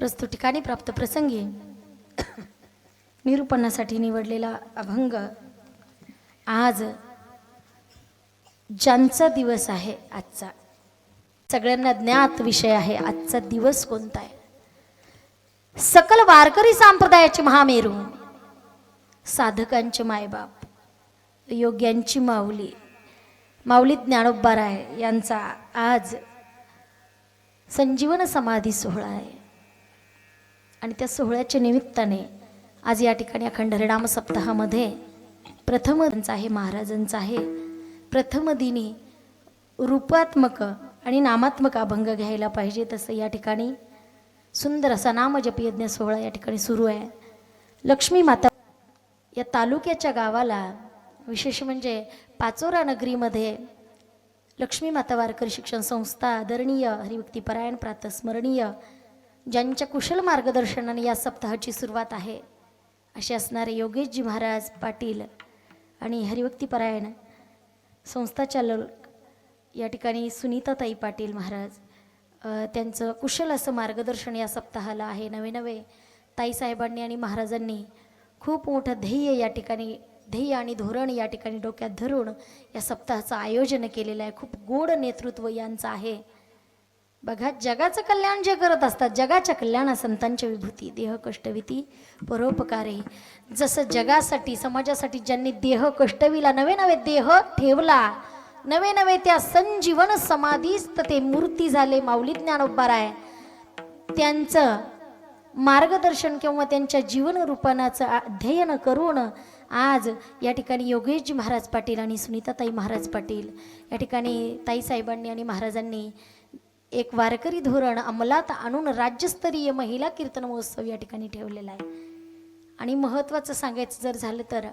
प्रस्तुत ठिकाणी प्राप्त प्रसंगी निरूपणासाठी निवडलेला अभंग आज ज्यांचा दिवस आहे आजचा सगळ्यांना ज्ञात विषय आहे। आजचा दिवस कोणता आहे? सकल वारकरी संप्रदायाचे महामेरू, साधकांचे मायबाप, योग्यांची माऊली माऊली ज्ञानोबाराय यांचा आज संजीवन समाधी सोहळा आहे। आणि त्या सोहळ्याच्या निमित्ताने आज या ठिकाणी अखंड हरिनाम सप्ताहामध्ये प्रथम आहे महाराजांचा आहे। प्रथम दिनी रूपात्मक आणि नामात्मक अभंग घ्यायला पाहिजे, तसं या ठिकाणी सुंदर असा नामजप यज्ञ सोहळा या ठिकाणी सुरू आहे। लक्ष्मी माता या तालुक्याच्या गावाला विशेष म्हणजे पाचोरा नगरीमध्ये लक्ष्मी माता वारकरी शिक्षण संस्था आदरणीय हरिभक्तीपरायण प्रातस्मरणीय ज्यांच्या कुशल मार्गदर्शनाने या सप्ताहाची सुरुवात आहे असे असणारे योगेशजी महाराज पाटील आणि हरिभक्तीपरायण संस्थाच्या या ठिकाणी सुनीताताई पाटील महाराज त्यांचं कुशल असं मार्गदर्शन या सप्ताहाला आहे। नवे नवे ताईसाहेबांनी आणि महाराजांनी खूप मोठं ध्येय या ठिकाणी ध्येय आणि धोरण या ठिकाणी डोक्यात धरून या सप्ताहाचं आयोजन केलेलं आहे। खूप गोड नेतृत्व यांचं आहे। बघा, जगाचं कल्याण जे करत असतात, जगाच्या कल्याणा संतांच्या विभूती देह कष्टविती परोपकारे। जसं जगासाठी समाजासाठी ज्यांनी देह कष्टविला, नवे नवे देह ठेवला, नवे नवे त्या संजीवन समाधीस्त ते मूर्ती झाले माऊली ज्ञानोबाराय, त्यांचं मार्गदर्शन किंवा त्यांच्या जीवन रूपानाचं अध्ययन करून आज या ठिकाणी योगेशजी महाराज पाटील आणि सुनीताताई महाराज पाटील या ठिकाणी ताईसाहेबांनी आणि महाराजांनी एक वारकरी धोरण अंमलात आणून राज्यस्तरीय महिला कीर्तन महोत्सव या ठिकाणी ठेवलेला आहे। आणि महत्त्वाचं सांगायचं जर झालं तर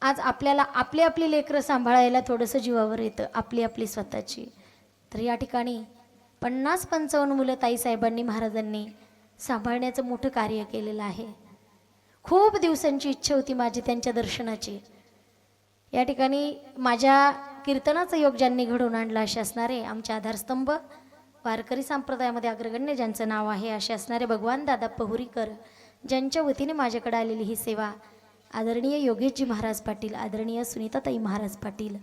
आज आपल्याला आपली आपली लेकरं सांभाळायला थोडंसं जीवावर येतं, आपली आपली स्वतःची। तर या ठिकाणी 50-55 मुलं ताईसाहेबांनी महाराजांनी सांभाळण्याचं मोठं कार्य केलेलं आहे। खूप दिवसांची इच्छा होती माझी त्यांच्या दर्शनाची। या ठिकाणी माझ्या कीर्तनाचा योग ज्यांनी घडवून आणला असे असणारे आमचे आधारस्तंभ वारकरी संप्रदायामध्ये अग्रगण्य ज्यांचं नाव आहे असे असणारे भगवान दादा पहुरीकर, ज्यांच्या वतीने माझ्याकडे आलेली ही सेवा आदरणीय योगेशजी महाराज पाटील, आदरणीय सुनीताताई महाराज पाटील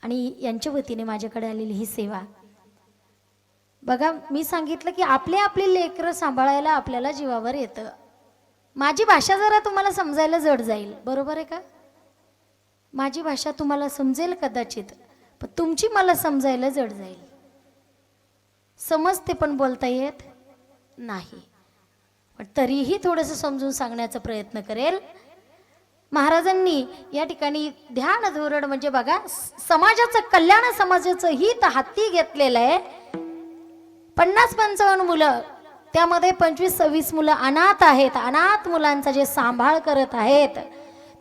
आणि यांच्या वतीने माझ्याकडे आलेली ही सेवा। बघा, मी सांगितलं की आपले आपली लेकरं सांभाळायला आपल्याला जीवावर येतं। माझी भाषा जरा तुम्हाला समजायला जड जाईल, बरोबर आहे का? माझी भाषा तुम्हाला समजेल कदाचित, पण तुमची मला समजायला जड जाईल। समजते पण बोलता येत नाही, पण तरीही थोडंसं समजून सांगण्याचा प्रयत्न करेल। महाराजांनी या ठिकाणी ध्यान धोरण म्हणजे बघा, समाजाचं कल्याण समाजाचं हित हाती घेतलेलं आहे। 50-55 मुलं, त्यामध्ये 25-26 मुलं अनाथ आहेत। अनाथ मुलांचा जे सांभाळ करत आहेत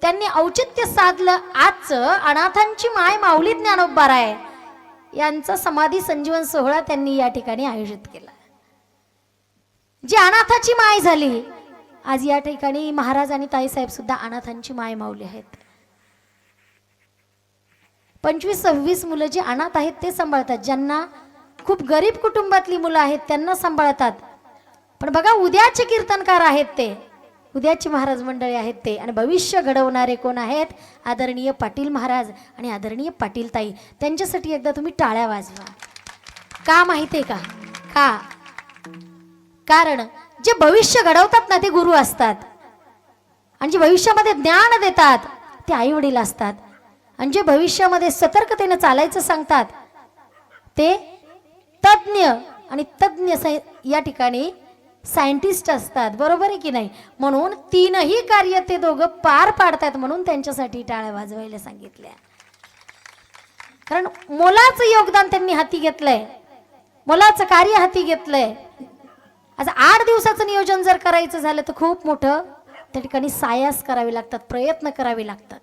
त्यांनी औचित्य साधलं आजचं अनाथांची माय माऊली ज्ञानोबाराय यांचा समाधी संजीवन सोहळा त्यांनी या ठिकाणी आयोजित केला। जी अनाथाची माय झाली, आज या ठिकाणी महाराज आणि ताईसाहेब सुद्धा अनाथांची माय माऊली आहेत। 25-26 मुलं जी अनाथ आहेत ते सांभाळतात, ज्यांना खूप गरीब कुटुंबातली मुलं आहेत त्यांना सांभाळतात। पण बघा, उद्याचे कीर्तनकार आहेत ते, उद्याची महाराज मंडळी आहेत ते, आणि भविष्य घडवणारे कोण आहेत? आदरणीय पाटील महाराज आणि आदरणीय पाटील ताई। त्यांच्यासाठी एकदा तुम्ही टाळ्या वाजवा। का माहितीये का? कारण जे भविष्य घडवतात ना ते गुरु असतात, आणि जे भविष्यामध्ये ज्ञान देतात ते आई वडील असतात, आणि जे भविष्यामध्ये सतर्कतेने चालायचं सांगतात ते तज्ञ आणि तज्ञ या ठिकाणी सायंटिस्ट असतात, बरोबर आहे की नाही? म्हणून तीनही कार्य ते दोघं पार पाडतात, म्हणून त्यांच्यासाठी टाळ्या वाजवायला सांगितल्या। कारण मोलाचं योगदान त्यांनी हाती घेतलंय, मोलाचं कार्य हाती घेतलंय। आज 8 दिवसाचं नियोजन जर करायचं झालं तर खूप मोठं त्या ठिकाणी सायास करावे लागतात, प्रयत्न करावे लागतात।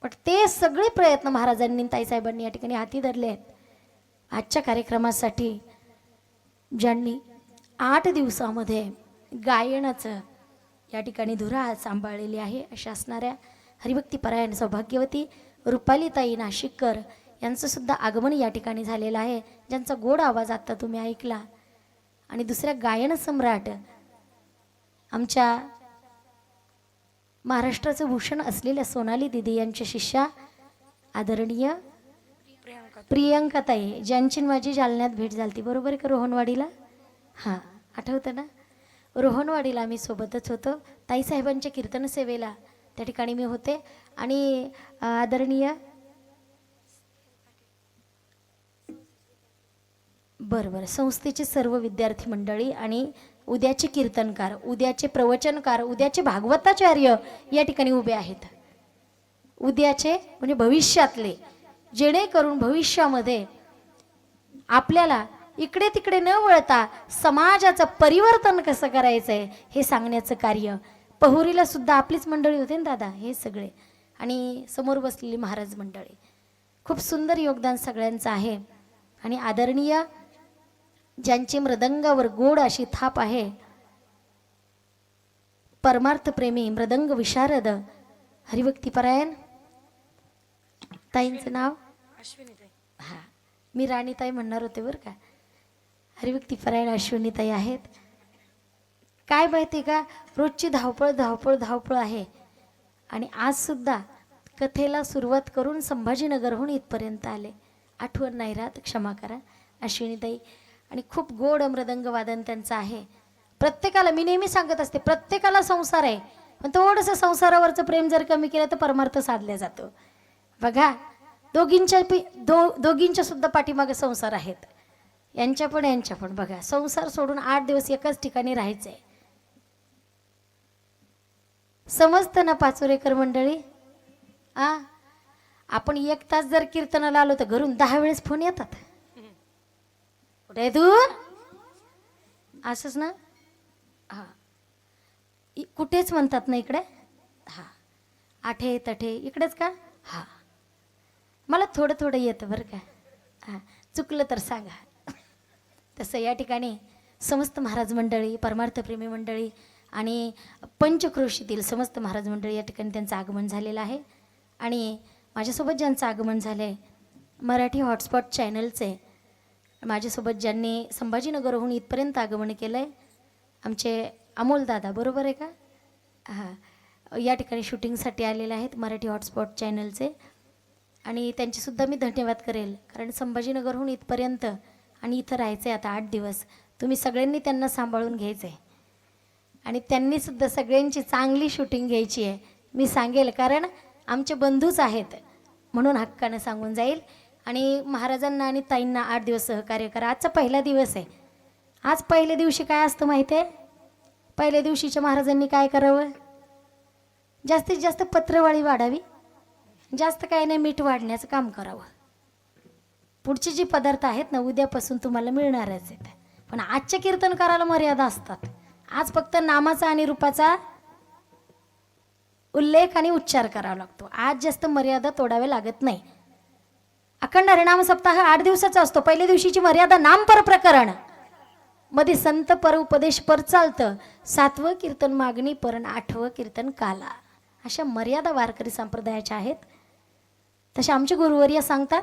पण ते सगळे प्रयत्न महाराजांनी ताईसाहेबांनी या ठिकाणी हाती धरले आहेत। आजच्या कार्यक्रमासाठी ज्यांनी 8 दिवसामध्ये गायनाचं या ठिकाणी धुरा सांभाळलेली आहे अशा असणाऱ्या हरिभक्तीपरायण सौभाग्यवती रुपालीताई नाशिककर यांचं सुद्धा आगमन या ठिकाणी झालेलं आहे, ज्यांचा गोड आवाज आता तुम्ही ऐकला। आणि दुसऱ्या गायन सम्राट आमच्या महाराष्ट्राचं भूषण असलेल्या सोनाली दिदी यांच्या शिष्या आदरणीय प्रियंकाताई, ज्यांची माझी जालन्यात भेट झाली, बरोबर आहे का, रोहनवाडीला? हां, आठवतं ना? रोहनवाडीला आम्ही सोबतच होतो. ताईसाहेबांच्या कीर्तन सेवेला त्या ठिकाणी मी होते. आणि आदरणीय बरं संस्थेचे सर्व विद्यार्थी मंडळी आणि उद्याचे कीर्तनकार, उद्याचे प्रवचनकार, उद्याचे भागवताचार्य या ठिकाणी उभे आहेत. उद्याचे म्हणजे भविष्यातले, जेणेकरून भविष्यामध्ये आपल्याला इकडे तिकडे न वळता समाजाचं परिवर्तन कसं करायचं आहे हे सांगण्याचं कार्य. पहुरीला सुद्धा आपलीच मंडळी होते ना दादा, हे सगळे, आणि समोर बसलेली महाराज मंडळी. खूप सुंदर योगदान सगळ्यांचं आहे. आणि आदरणीय ज्यांची मृदंगावर गोड अशी थाप आहे, परमार्थप्रेमी मृदंग विशारद हरिभक्तीपरायण ताईंचं नाव अश्विनीताई. हां, मी राणीताई म्हणणार होते बरं का. हरिभक्तीपरायण अश्विनीताई आहेत. काय माहिती का, रोजची धावपळ धावपळ धावपळ आहे. आणि आज सुद्धा कथेला सुरुवात करून संभाजीनगरहून इथपर्यंत आले. आठवण नाही राहत, क्षमा करा अश्विनीताई. आणि खूप गोड मृदंग वादन त्यांचं आहे. प्रत्येकाला मी नेहमी सांगत असते, प्रत्येकाला संसार आहे, पण थोडंसं संसारावरचं प्रेम जर कमी केलं तर परमार्थ साधला जातो. बघा, दोघींच्या सुद्धा पाठीमागे संसार आहेत, यांच्या पण. बघा, संसार सोडून 8 दिवस एकाच ठिकाणी राहायचंय. समजतं ना पाचोरेकर मंडळी? आपण 1 तास जर कीर्तनाला आलो तर घरून 10 वेळेस फोन येतात. कुठे आहे तू? असंच ना? हा, कुठेच म्हणतात ना इकडे? हा, आठे तठे इकडेच का? हा, मला थोडं थोडं येतं बरं का. हां, चुकलं तर सांगा. तसं या ठिकाणी समस्त महाराज मंडळी, परमार्थप्रेमी मंडळी आणि पंचक्रोशीतील समस्त महाराज मंडळी या ठिकाणी त्यांचं आगमन झालेलं आहे. आणि माझ्यासोबत ज्यांचं आगमन झालं आहे, मराठी हॉटस्पॉट चॅनलचे माझ्यासोबत ज्यांनी संभाजीनगरहून इथपर्यंत आगमन केलं आहे, आमचे अमोलदादा, बरोबर आहे का? हां, या ठिकाणी शूटिंगसाठी आलेले आहेत मराठी हॉटस्पॉट चॅनलचे. आणि त्यांचेसुद्धा मी धन्यवाद करेल, कारण संभाजीनगरहून इथपर्यंत आणि इथं राहायचं आहे आता 8 दिवस. तुम्ही सगळ्यांनी त्यांना सांभाळून घ्यायचं आहे आणि त्यांनीसुद्धा सगळ्यांची चांगली शूटिंग घ्यायची आहे. मी सांगेल, कारण आमचे बंधूच आहेत म्हणून हक्कानं सांगून जाईल. आणि महाराजांना आणि ताईंना 8 दिवस सहकार्य करा. आजचा पहिला दिवस आहे. आज पहिल्या दिवशी काय असतं माहिती आहे? पहिल्या दिवशीच्या महाराजांनी काय करावं? जास्तीत जास्त पत्रवाळी वाढावी, जास्त काही नाही, मीठ वाढण्याचं काम करावं. पुढचे जे पदार्थ आहेत ना उद्यापासून तुम्हाला मिळणारच आहेत, पण आजच्या कीर्तनकाराला मर्यादा असतात. आज फक्त नामाचा आणि रूपाचा उल्लेख आणि उच्चार करावा लागतो. आज जास्त मर्यादा तोडाव्या लागत नाही. अखंड हरिनाम सप्ताह 8 दिवसाचा असतो. पहिल्या दिवशीची मर्यादा नाम पर प्रकरण, मध्ये संत पर उपदेश पर चालतं, 7वं कीर्तन मागणी पर, 8वं कीर्तन काला. अशा मर्यादा वारकरी संप्रदायाच्या आहेत. तसे आमचे गुरुवर्य सांगतात,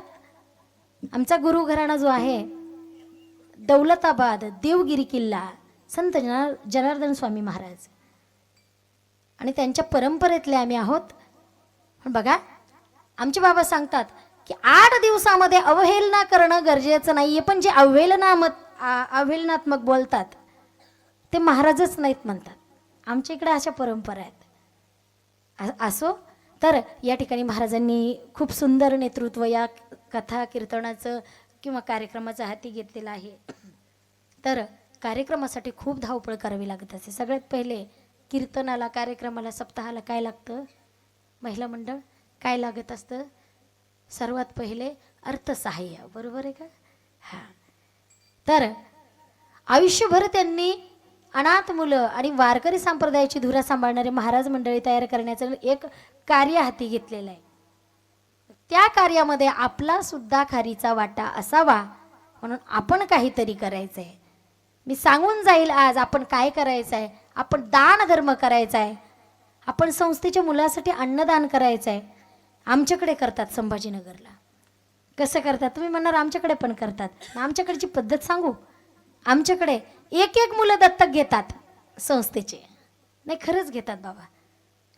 आमचा गुरु घराणा जो आहे दौलताबाद देवगिरी किल्ला, संत जनार्दन स्वामी महाराज, आणि त्यांच्या परंपरेतले आम्ही आहोत. पण बघा, आमचे बाबा सांगतात की 8 दिवसामध्ये अवहेलना करणं गरजेचं नाहीये, पण जे अवहेलनात्मक बोलतात ते महाराजच नाहीत म्हणतात. आमच्या इकडे अशा परंपरा आहेत. असो, तर या ठिकाणी महाराजांनी खूप सुंदर नेतृत्व या कथा कीर्तनाचं किंवा कार्यक्रमाचं हाती घेतलेलं आहे. तर कार्यक्रमासाठी खूप धावपळ करावी लागत असे. सगळ्यात पहिले कीर्तनाला, कार्यक्रमाला, सप्ताहाला काय लागतं? महिला मंडळ काय लागत असतं? सर्वात पहिले अर्थसहाय्य, बरोबर आहे का? हां, तर आयुष्यभर त्यांनी अनाथ मुलं आणि वारकरी संप्रदायाची धुरा सांभाळणारे महाराज मंडळी तयार करण्याचं एक कार्य हाती घेतलेलं आहे. त्या कार्यामध्ये आपला सुद्धा खारीचा वाटा असावा, म्हणून आपण काहीतरी करायचं आहे. मी सांगून जाईल आज आपण काय करायचं आहे. आपण दान धर्म करायचा आहे. आपण संस्थेच्या मुलासाठी अन्नदान करायचं आहे. आमच्याकडे करतात संभाजीनगरला. कसं करतात? तुम्ही म्हणणार आमच्याकडे पण करतात. आमच्याकडची पद्धत सांगू? आमच्याकडे एक एक मुलं दत्तक घेतात संस्थेचे. नाही, खरंच घेतात बाबा,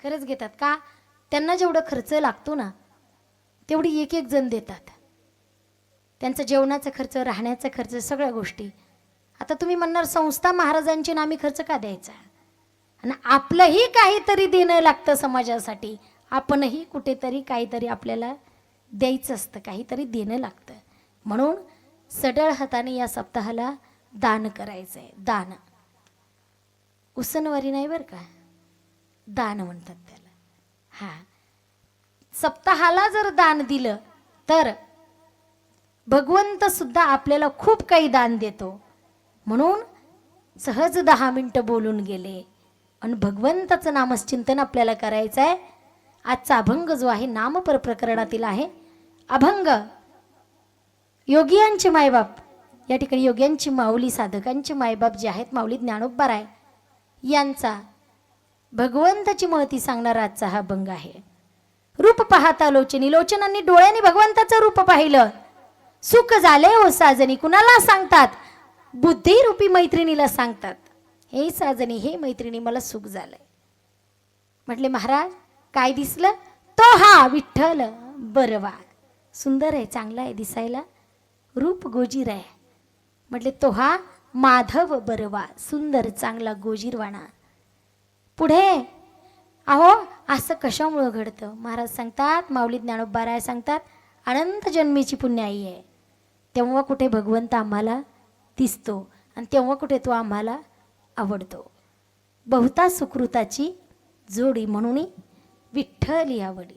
खरंच घेतात. का? त्यांना जेवढं खर्च लागतो ना तेवढी एक एक जण देतात. त्यांचा जेवणाचा खर्च, राहण्याचा खर्च, सगळ्या गोष्टी. आता तुम्ही म्हणणार संस्था महाराजांची नामी खर्च का द्यायचा? आणि आपलंही काहीतरी देणं लागतं समाजासाठी. आपणही कुठेतरी काहीतरी आपल्याला द्यायचं असतं, काहीतरी देणं लागतं. म्हणून सढळ हाताने या सप्ताहाला दान करायचं आहे. दान, उसनवारी नाही बरं का, दान म्हणतात त्याला. हां, सप्ताहाला जर दान दिलं तर भगवंत सुद्धा आपल्याला खूप काही दान देतो. म्हणून सहज 10 मिनिटं बोलून गेले आणि भगवंताचं नामचिंतन आपल्याला करायचं आहे. आजचा अभंग जो आहे नामपर प्रकरणातील आहे. अभंग योगियांचे मायबाप, या ठिकाणी योग्यांची माऊली, साधकांची मायबाप जे आहेत, माऊली ज्ञानोबाराय यांचा भगवंताची महती सांगणारा आजचा हा अभंग आहे. रूप पाहता लोचनी, लोचनांनी डोळ्यांनी भगवंताचं रूप पाहिलं. सुख झाले हो साजनी, कुणाला सांगतात? बुद्धी रूपी मैत्रिणीला सांगतात. हे साजनी, हे मैत्रिणी, मला सुख झालंय. म्हटले महाराज काय दिसलं? तो हा विठ्ठल बरवा, सुंदर आहे, चांगला आहे दिसायला, रूप गोजीर आहे. म्हटले तो हा माधव बरवा, सुंदर चांगला गोजीरवाणा. पुढे अहो असं कशामुळं घडतं? महाराज सांगतात, माऊली ज्ञानोबाराय सांगतात, अनंत जन्मीची पुण्याई आहे. तेव्हा कुठे भगवंत आम्हाला दिसतो आणि तेव्हा कुठे तो आम्हाला आवडतो. बहुता सुकृताची जोडी म्हणून विठ्ठली आवडी.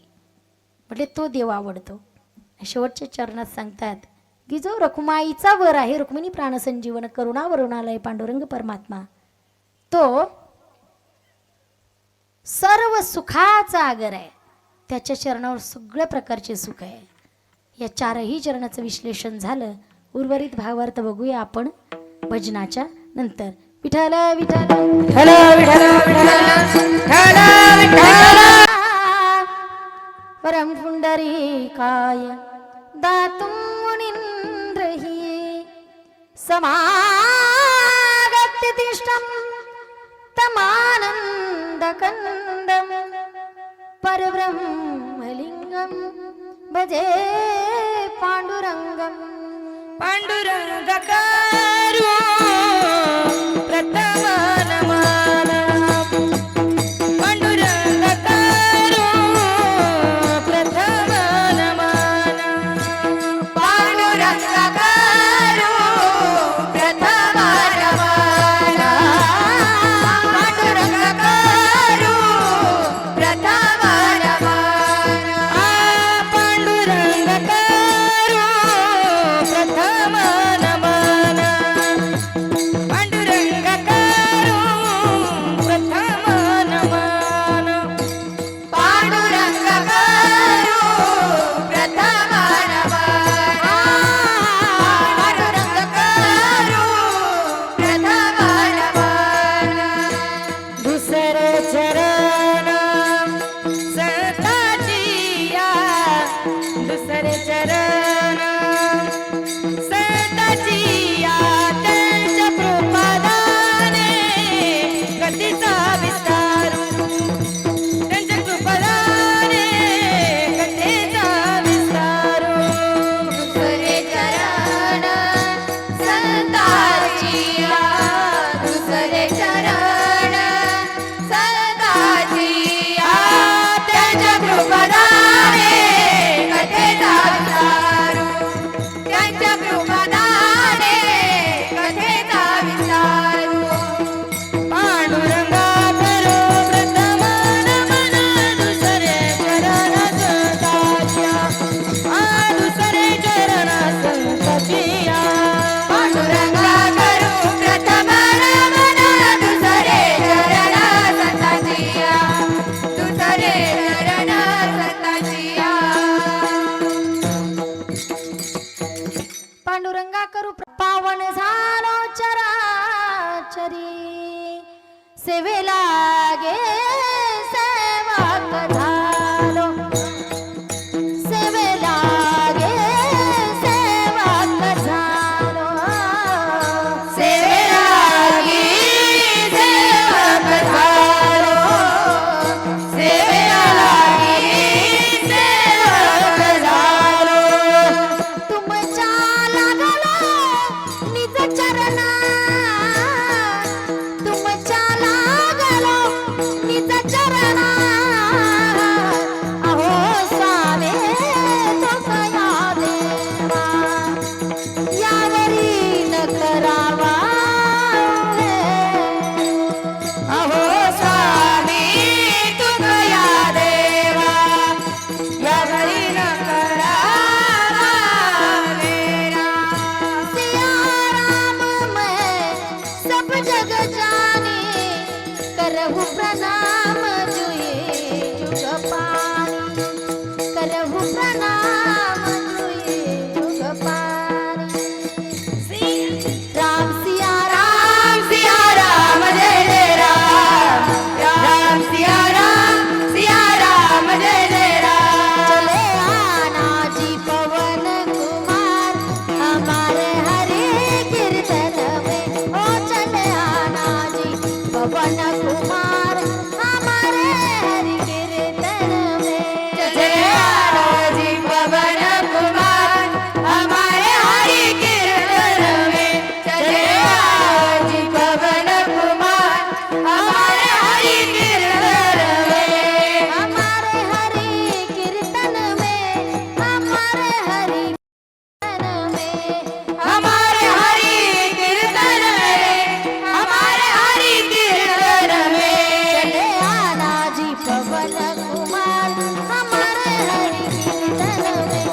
म्हटले तो देव आवडतो. शेवटच्या चरणात सांगतात की जो रखुमाईचा वर आहे, रुक्मिणी प्राणसंजीवन करुणा वरुणालय पांडुरंग परमात्मा, तो सर्व सुखाचा आगर आहे. त्याच्या चरणावर सगळ्या प्रकारचे सुख आहे. या 4ही चरणाचं विश्लेषण झालं. उर्वरित भावार्थ बघूया आपण भजनाच्या नंतर. विठ्ठल विठ्ठल विठ्ठल विठ्ठल विठ्ठल परम पुंडरीकाय दातुं मुनीन्द्रहि समागत्य तिष्ठं तमानन्दकन्दं परब्रह्मलिङ्गं भजे पाण्डुरङ्गं. पाण्डुरङ्गकारो प्रथमनमाना, पाण्डुरङ्गकारो प्रथमनमाना, पाण्डुरङ्गकारो प्रथमनमाना, पाण्डुरङ्गकारो प्रथमनमाना, पाण्डुरङ्गकारो प्रथमनमाना, पाण्डुरङ्गकारो प्रथमनमाना, पाण्डुरङ्गकारो प्रथमनमाना, पाण्डुरङ्गकारो प्रथमनमाना. दुसरे चरण सताजिया, दुसरे चरण सताजिया, त्यांच्या कृपादाने गतीचा विस्तारू, त्यांच्या कृपादाने गतीचा विस्तारू. दुसरे चरण सताजिया, दुसरे चरण सताजिया, त्यांच्या कृपादाने गतीचा विस्तारू, त्यांच्या कृपादाने कथेचा विस्तारू. पांडुरंगा करो प्रथमनमन, दुसरे चरण सताजिया, दुसरे चरण सताजिया, पांडुरंगा करो प्रथमनमन, दुसरे चरण सताजिया, दुसरे चरण सताजिया. पांडुरंगा करू पावन झालो चराचरी, सेवेला गे सेवक झालो, सेवेला गे सेवक झालो, सेवेला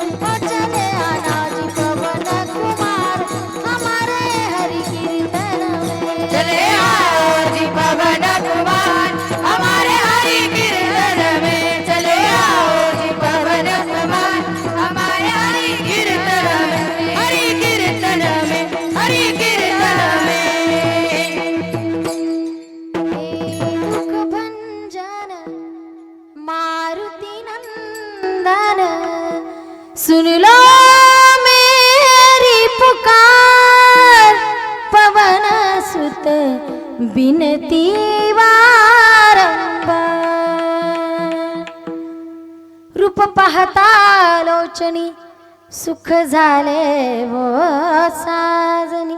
ओ चले आनाजी पवन कुमार हमारे हरि कीर्तन में। चले आओ जी पवन कुमार हमारे हरि कीर्तन में। चले आओ जी पवन कुमार हमारे हरि कीर्तन में। हरि कीर्तन में, हरि कीर्तन में। हे दुख भंजन मारुति नंदन सुन लो मेरी पुकार पवन सुत बिनती वारंबार। रूप पाहता लोचनी सुख झाले वो साजनी।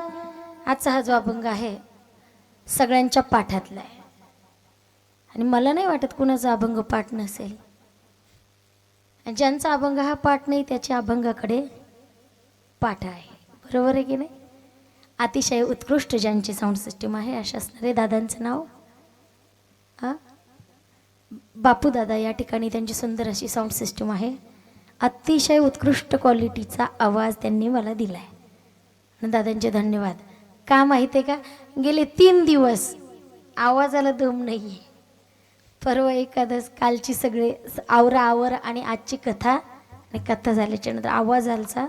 आजचा हा जो अभंग आहे सगळ्यांच्या पाठातला आहे आणि मला नाही वाटत कुणाचा अभंग पाठ नसेल. आणि ज्यांचा अभंग हा पाठ नाही त्याच्या अभंगाकडे पाठ आहे. बरोबर आहे की नाही. अतिशय उत्कृष्ट ज्यांची साऊंड सिस्टीम आहे अशा असणारे दादांचं नाव बापू दादा. या ठिकाणी त्यांची सुंदर अशी साऊंड सिस्टीम आहे. अतिशय उत्कृष्ट क्वालिटीचा आवाज त्यांनी मला दिला आहे आणि दादांचे धन्यवाद. का माहिती आहे का, गेले 3 दिवस आवाजाला दम नाही आहे. परवा एकादश, कालची सगळे आवर आणि आजची कथा आणि कथा झाल्याच्या नंतर आवाजाचा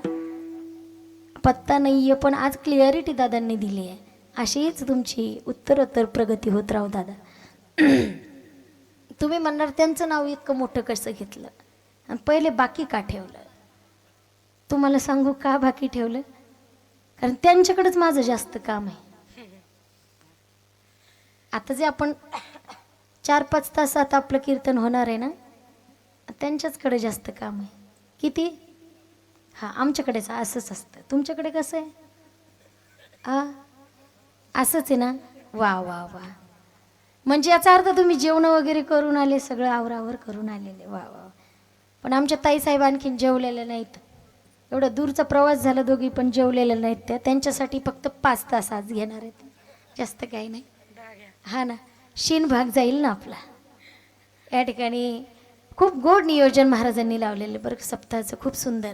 पत्ता नाही आहे. पण आज क्लिअरिटी दादांनी दिली आहे. अशीच तुमची उत्तरोत्तर प्रगती होत राहू दादा. तुम्ही म्हणणार त्यांचं नाव इतकं मोठं कसं घेतलं आणि पहिले बाकी का ठेवलं. तुम्हाला सांगू का बाकी ठेवलं, कारण त्यांच्याकडेच माझं जास्त काम आहे. आता जे आपण 4-5 तासात आपलं कीर्तन होणार आहे ना, त्यांच्याचकडे जास्त काम आहे. किती? हां, आमच्याकडेच असंच असतं. तुमच्याकडे कसं आहे? असंच आहे ना. वा वा वा. म्हणजे याचा अर्थ तुम्ही जेवण वगैरे करून आले, सगळं आवरावर करून आलेले. वा वा. पण आमच्या ताईसाहेब आणखीन जेवलेल्या नाहीत. एवढा दूरचा प्रवास झाला, दोघी पण जेवलेल्या नाहीत. त्या त्यांच्यासाठी फक्त 5 तास आज घेणार आहेत, जास्त काही नाही. हा ना, शीन भाग जाईल ना आपला. या ठिकाणी खूप गोड नियोजन महाराजांनी लावलेलं बरं सप्ताहाचं, खूप सुंदर.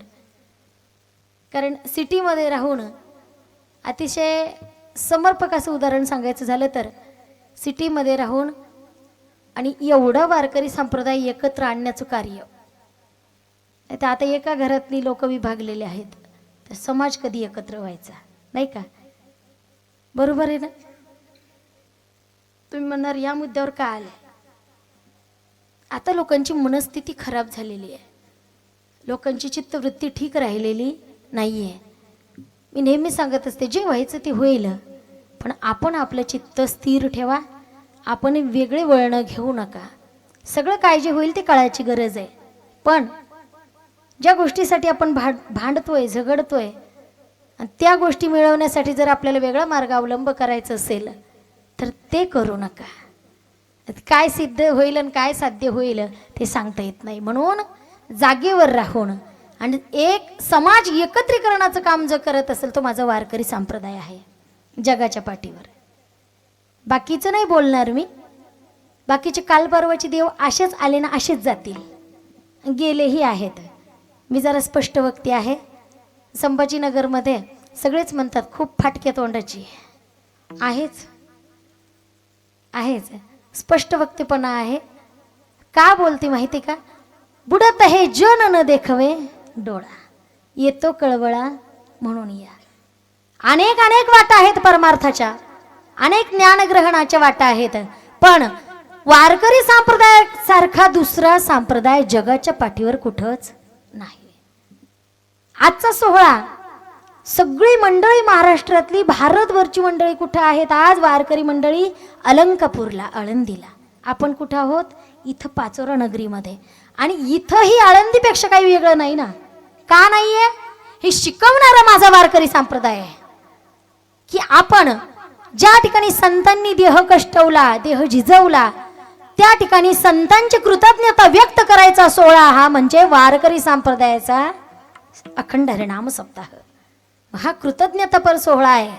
कारण सिटीमध्ये राहून अतिशय समर्पक असं उदाहरण सांगायचं झालं तर, सिटीमध्ये राहून आणि एवढा वारकरी संप्रदाय एकत्र आणण्याचं कार्य. तर आता एका घरातली लोक विभागलेले आहेत, तर समाज कधी एकत्र व्हायचा नाही का. बरोबर आहे ना. तुम्ही म्हणणार या मुद्द्यावर का आले. आता लोकांची मनस्थिती खराब झालेली आहे, लोकांची चित्तवृत्ती ठीक राहिलेली नाही आहे. मी नेहमी सांगत असते, जे व्हायचं ते होईल, पण आपण आपलं चित्त स्थिर ठेवा. आपण वेगळे वळणं घेऊ नका. सगळं काय जे होईल ते कळायची गरज आहे. पण ज्या गोष्टीसाठी आपण भांडतोय, झगडतोय, आणि त्या गोष्टी मिळवण्यासाठी जर आपल्याला वेगळा मार्ग अवलंब करायचा असेल तर ते करू नका. काय सिद्ध होईल आणि काय साध्य होईल ते सांगता येत नाही. म्हणून जागेवर राहून आणि एक समाज एकत्रीकरणाचं काम जर करत असेल तो माझा वारकरी संप्रदाय आहे जगाच्या पाठीवर. बाकीचं नाही बोलणार मी. बाकीचे कालपर्वाचे देव असेच आले ना असेच जातील, गेलेही आहेत. मी जरा स्पष्ट वक्ती आहे. संभाजीनगरमध्ये सगळेच म्हणतात खूप फाटक्या तोंडाची आहेच, स्पष्ट वक्तेपणा आहे. का बोलते माहिती का. बुडत हे जन न देखवे डोळा, येतो कळवळा म्हणून या. अनेक अनेक वाटा आहेत परमार्थाच्या, अनेक ज्ञानग्रहणाच्या वाटा आहेत, पण वारकरी संप्रदाय सारखा दुसरा संप्रदाय जगाच्या पाठीवर कुठंच नाही. आजचा सोहळा सगळी मंडळी महाराष्ट्रातली, भारतभरची मंडळी कुठं आहेत आज. वारकरी मंडळी अलंकापूरला, आळंदीला. आपण कुठं आहोत? इथं पाचोरा नगरीमध्ये. आणि इथंही आळंदीपेक्षा काही वेगळं नाही ना. का नाहीये? हे शिकवणारा माझा वारकरी संप्रदाय आहे की आपण ज्या ठिकाणी संतांनी देह कष्टवला, देह झिजवला, त्या ठिकाणी संतांची कृतज्ञता व्यक्त करायचा सोहळा हा म्हणजे वारकरी संप्रदायाचा अखंड हरिनाम सप्ताह. हा कृतज्ञतापर सोहळा आहे.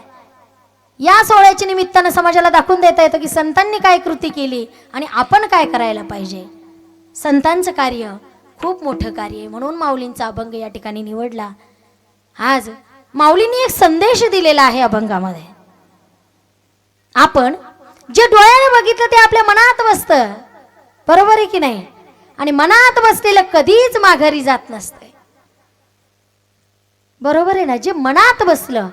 या सोहळ्याच्या निमित्तानं समाजाला दाखवून देता येतं की संतांनी काय कृती केली आणि आपण काय करायला पाहिजे. संतांचं कार्य खूप मोठं कार्य आहे, म्हणून माऊलींचा अभंग या ठिकाणी निवडला. आज माऊलींनी एक संदेश दिलेला आहे अभंगामध्ये. आपण जे डोळ्याने बघितलं ते आपल्या मनात बसतं, बरोबर आहे की नाही? आणि मनात बसलेलं कधीच माघारी जात नसते, बरोबर आहे ना? जे मनात बसलं.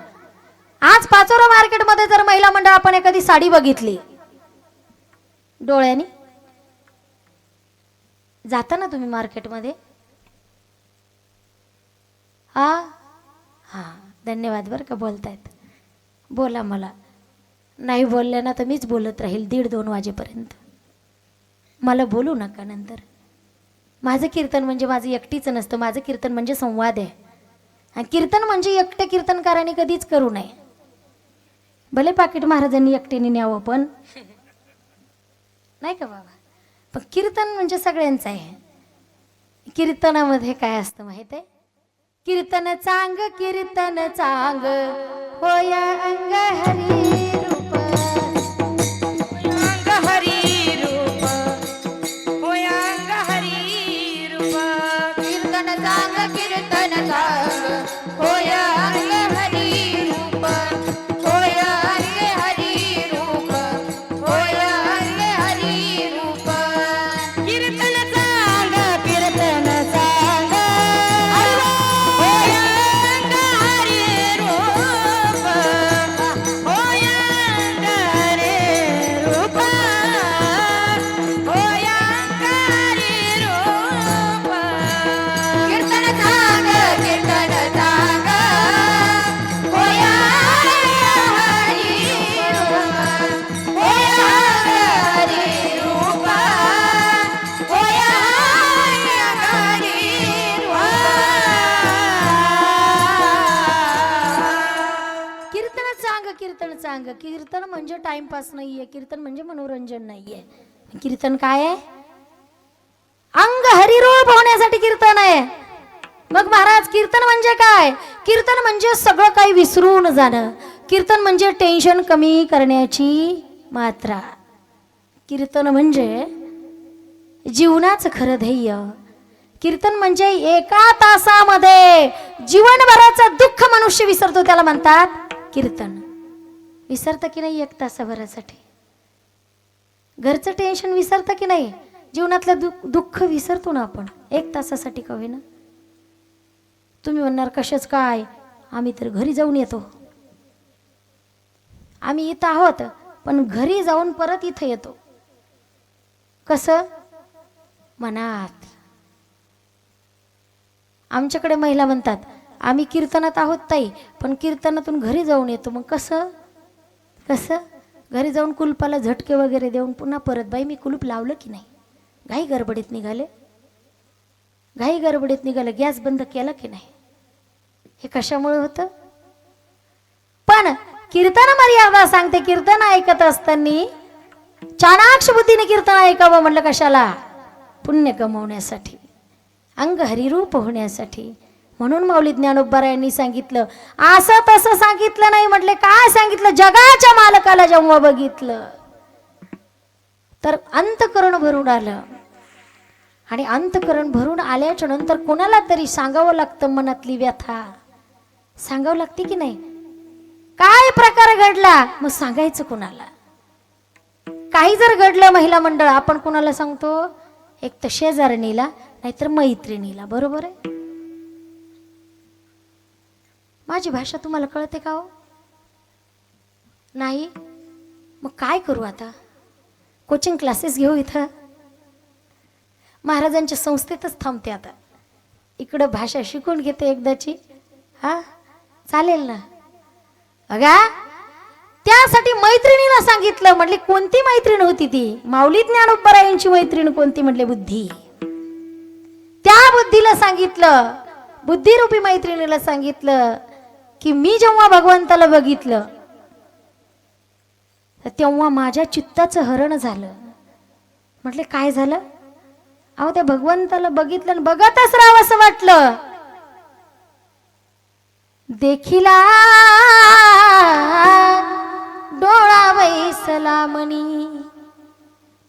आज पाचोरा मार्केटमध्ये जर महिला मंडळ आपण एखादी साडी बघितली डोळ्याने, जाता ना तुम्ही मार्केटमध्ये? हा हा, धन्यवाद बरं का, बोलतायत. बोला, मला नाही बोलल्या ना तर मीच बोलत राहील 1:30-2 वाजेपर्यंत. मला बोलू नका नंतर. माझं कीर्तन म्हणजे माझं एकटीच नसतं, माझं कीर्तन म्हणजे संवाद आहे. आणि कीर्तन म्हणजे एकटे कीर्तनकारांनी कधीच करू नये. भले पाकिट महाराजांनी एकट्याने न्यावं, पण नाही का बाबा, पण कीर्तन म्हणजे सगळ्यांचं आहे. कीर्तनामध्ये काय असतं माहित आहे? कीर्तन चांग होया अंग हरी रूप, अंग हरी रूप, होय अंग हरी रूप. कीर्तन चांग होय अंग हरी रूप, होय अंग हरी रूप, होय अंग हरी रूप. कीर्तन चांग होय अंग हरी रूप, होय अंग हरी रूप, होय अंग हरी रूप. कीर्तन चांग होय हरी रूप, होय हरी रूप, होय हरी रूप. कीर्तन म्हणजे टाइमपास नाहीये, कीर्तन म्हणजे मनोरंजन नाहीये. कीर्तन काय आहे? अंग हरिरूप होण्यासाठी कीर्तन आहे. मग महाराज, कीर्तन म्हणजे काय? कीर्तन म्हणजे सगळं काही विसरून जाणं. कीर्तन म्हणजे टेन्शन कमी करण्याची मात्रा. कीर्तन म्हणजे जीवनाचं खरं ध्येय. कीर्तन म्हणजे एका तासामध्ये जीवनभराचं दुःख मनुष्य विसरतो, त्याला म्हणतात कीर्तन. विसरतं की नाही? 1 तासाभरासाठी घरचं टेन्शन विसरतं की नाही? जीवनातलं दुःख विसरतो ना आपण 1 तासासाठी का होईना. तुम्ही म्हणणार कशाच काय, आम्ही तर घरी जाऊन येतो. आम्ही इथं आहोत पण घरी जाऊन परत इथं येतो. कसं? मनात. आमच्याकडे महिला म्हणतात आम्ही कीर्तनात आहोत ताई, पण कीर्तनातून घरी जाऊन येतो. मग कसं? घरी जाऊन कुलपाला झटके वगैरे देऊन पुन्हा परत, बाई मी कुलूप लावलं की नाही? घाई गडबडीत निघाले, गॅस बंद केला की नाही? हे कशामुळे होतं? पण कीर्तन मर्यादा सांगते. कीर्तन ऐकत असताना चाणाक्ष बुद्धीने कीर्तन ऐकावं. म्हणलं कशाला? पुण्य कमवण्यासाठी, अंग हरिरूप होण्यासाठी. म्हणून माऊली ज्ञानोबरायांनी सांगितलं, असं तसं सांगितलं नाही. म्हटले काय सांगितलं? जगाच्या मालकाला जेव्हा बघितलं तर अंतकरण भरून आलं. आणि अंतकरण भरून आल्याच्या नंतर कोणाला तरी सांगावं लागतं मनातली व्यथा. सांगावं लागते की नाही? काय प्रकार घडला मग सांगायचं कोणाला? काही जर घडलं महिला मंडळ, आपण कोणाला सांगतो? एक तर शेजारणीला, नाहीतर मैत्रिणीला. बरोबर आहे? माझी भाषा तुम्हाला कळते का हो? नाही? मग काय करू आता? कोचिंग क्लासेस घेऊ इथं. महाराजांच्या संस्थेतच थांबते आता. इकडं भाषा शिकून घेते एकदाची. हा चालेल ना? अगा त्यासाठी मैत्रिणीला सांगितलं. म्हटले कोणती मैत्रीण होती ती? माऊली ज्ञानोबरायांची मैत्रीण. कोणती? म्हटले बुद्धी. त्या बुद्धीला सांगितलं, बुद्धिरूपी मैत्रिणीला सांगितलं की मी जेव्हा भगवंताला बघितलं तेव्हा माझ्या चित्ताचं हरण झालं. म्हटले काय झालं? अहो त्या भगवंताला बघितलं आणि बघतच राहावं असं वाटलं. देखिला डोळा वैसला मनी,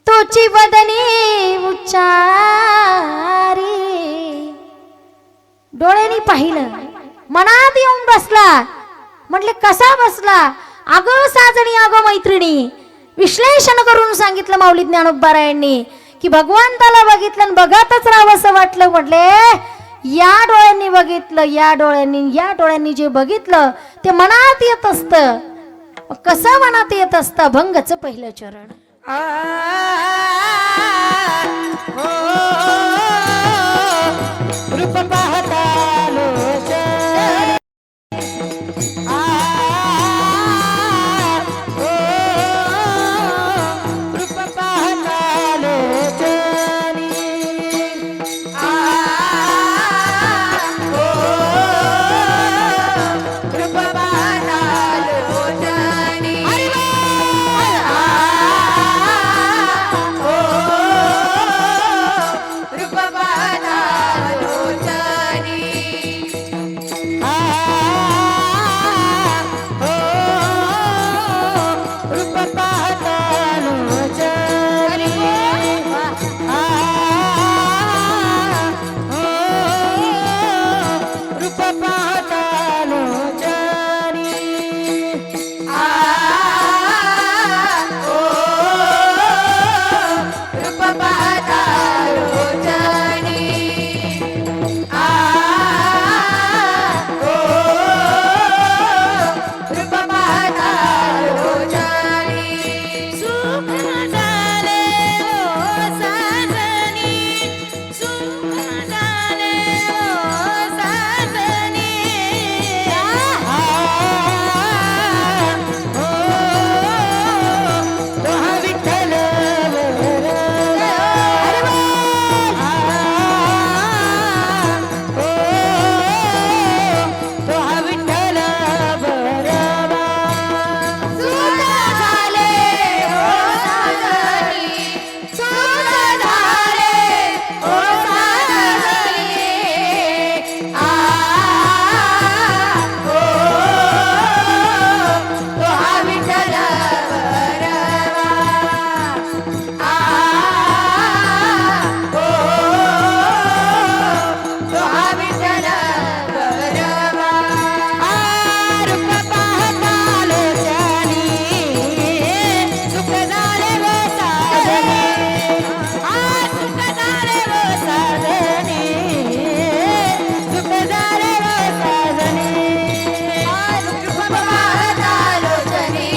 तोची बदनी उच्चारी. डोळ्यांनी पाहिलं, मनात येऊन बसला. म्हटले कसा बसला? अगं साजणी, अगं मैत्रिणी, विश्लेषण करून सांगितलं माऊली ज्ञानोबारायांनी की भगवंताला बघितलं आणि बघतच राहावं असं वाटलं. म्हटले या डोळ्यांनी बघितलं, या डोळ्यांनी जे बघितलं ते मनात येत असतं. कसं मनात येत असतं? अभंगाचं पहिलं चरण. रूप पाहता लोचन रूप पाहता लोचनी रूप पाहता लोचनी रूप पाहता लोचनी रूप पाहता लोचनी रूप पाहता लोचनी रूप पाहता लोचनी रूप पाहता लोचनी सुख झाले ओ साजनी सुख झाले ओ साजनी तो हा विठ्ठल तो हा विठ्ठल बरवा सुख झाले ओ साजनी सुख झाले ओ साजनी तो हा विठ्ठल बरवा तो हा विठ्ठल बरवा रूप पाहता लोचनी सुख झाले व साजनी सुख झाले व साजनी सुख झाले व साजनी रूप पाहता लोचनी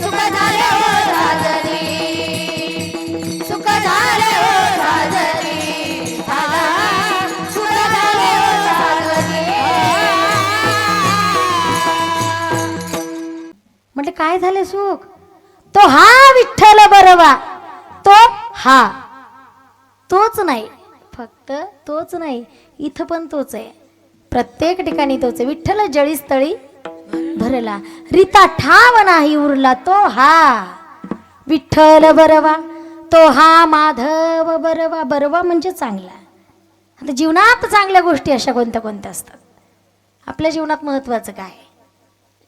सुख झाले व साजनी सुख झाले व साजनी सुख झाले व साजनी म्हटले काय झाले सुख? तो हा विठ्ठल बरवा. तो हा, तोच नाही, फक्त तोच नाही, इथं पण तोच आहे. प्रत्येक ठिकाणी तोच आहे. विठ्ठल जळीस्थळी भरला, रीता ठाव नाही उरला. तो हा विठ्ठल बरवा, तो हा माधव बरवा. बरवा म्हणजे चांगला. आता जीवनात चांगल्या गोष्टी अशा कोणत्या कोणत्या असतात? आपल्या जीवनात महत्वाचं काय?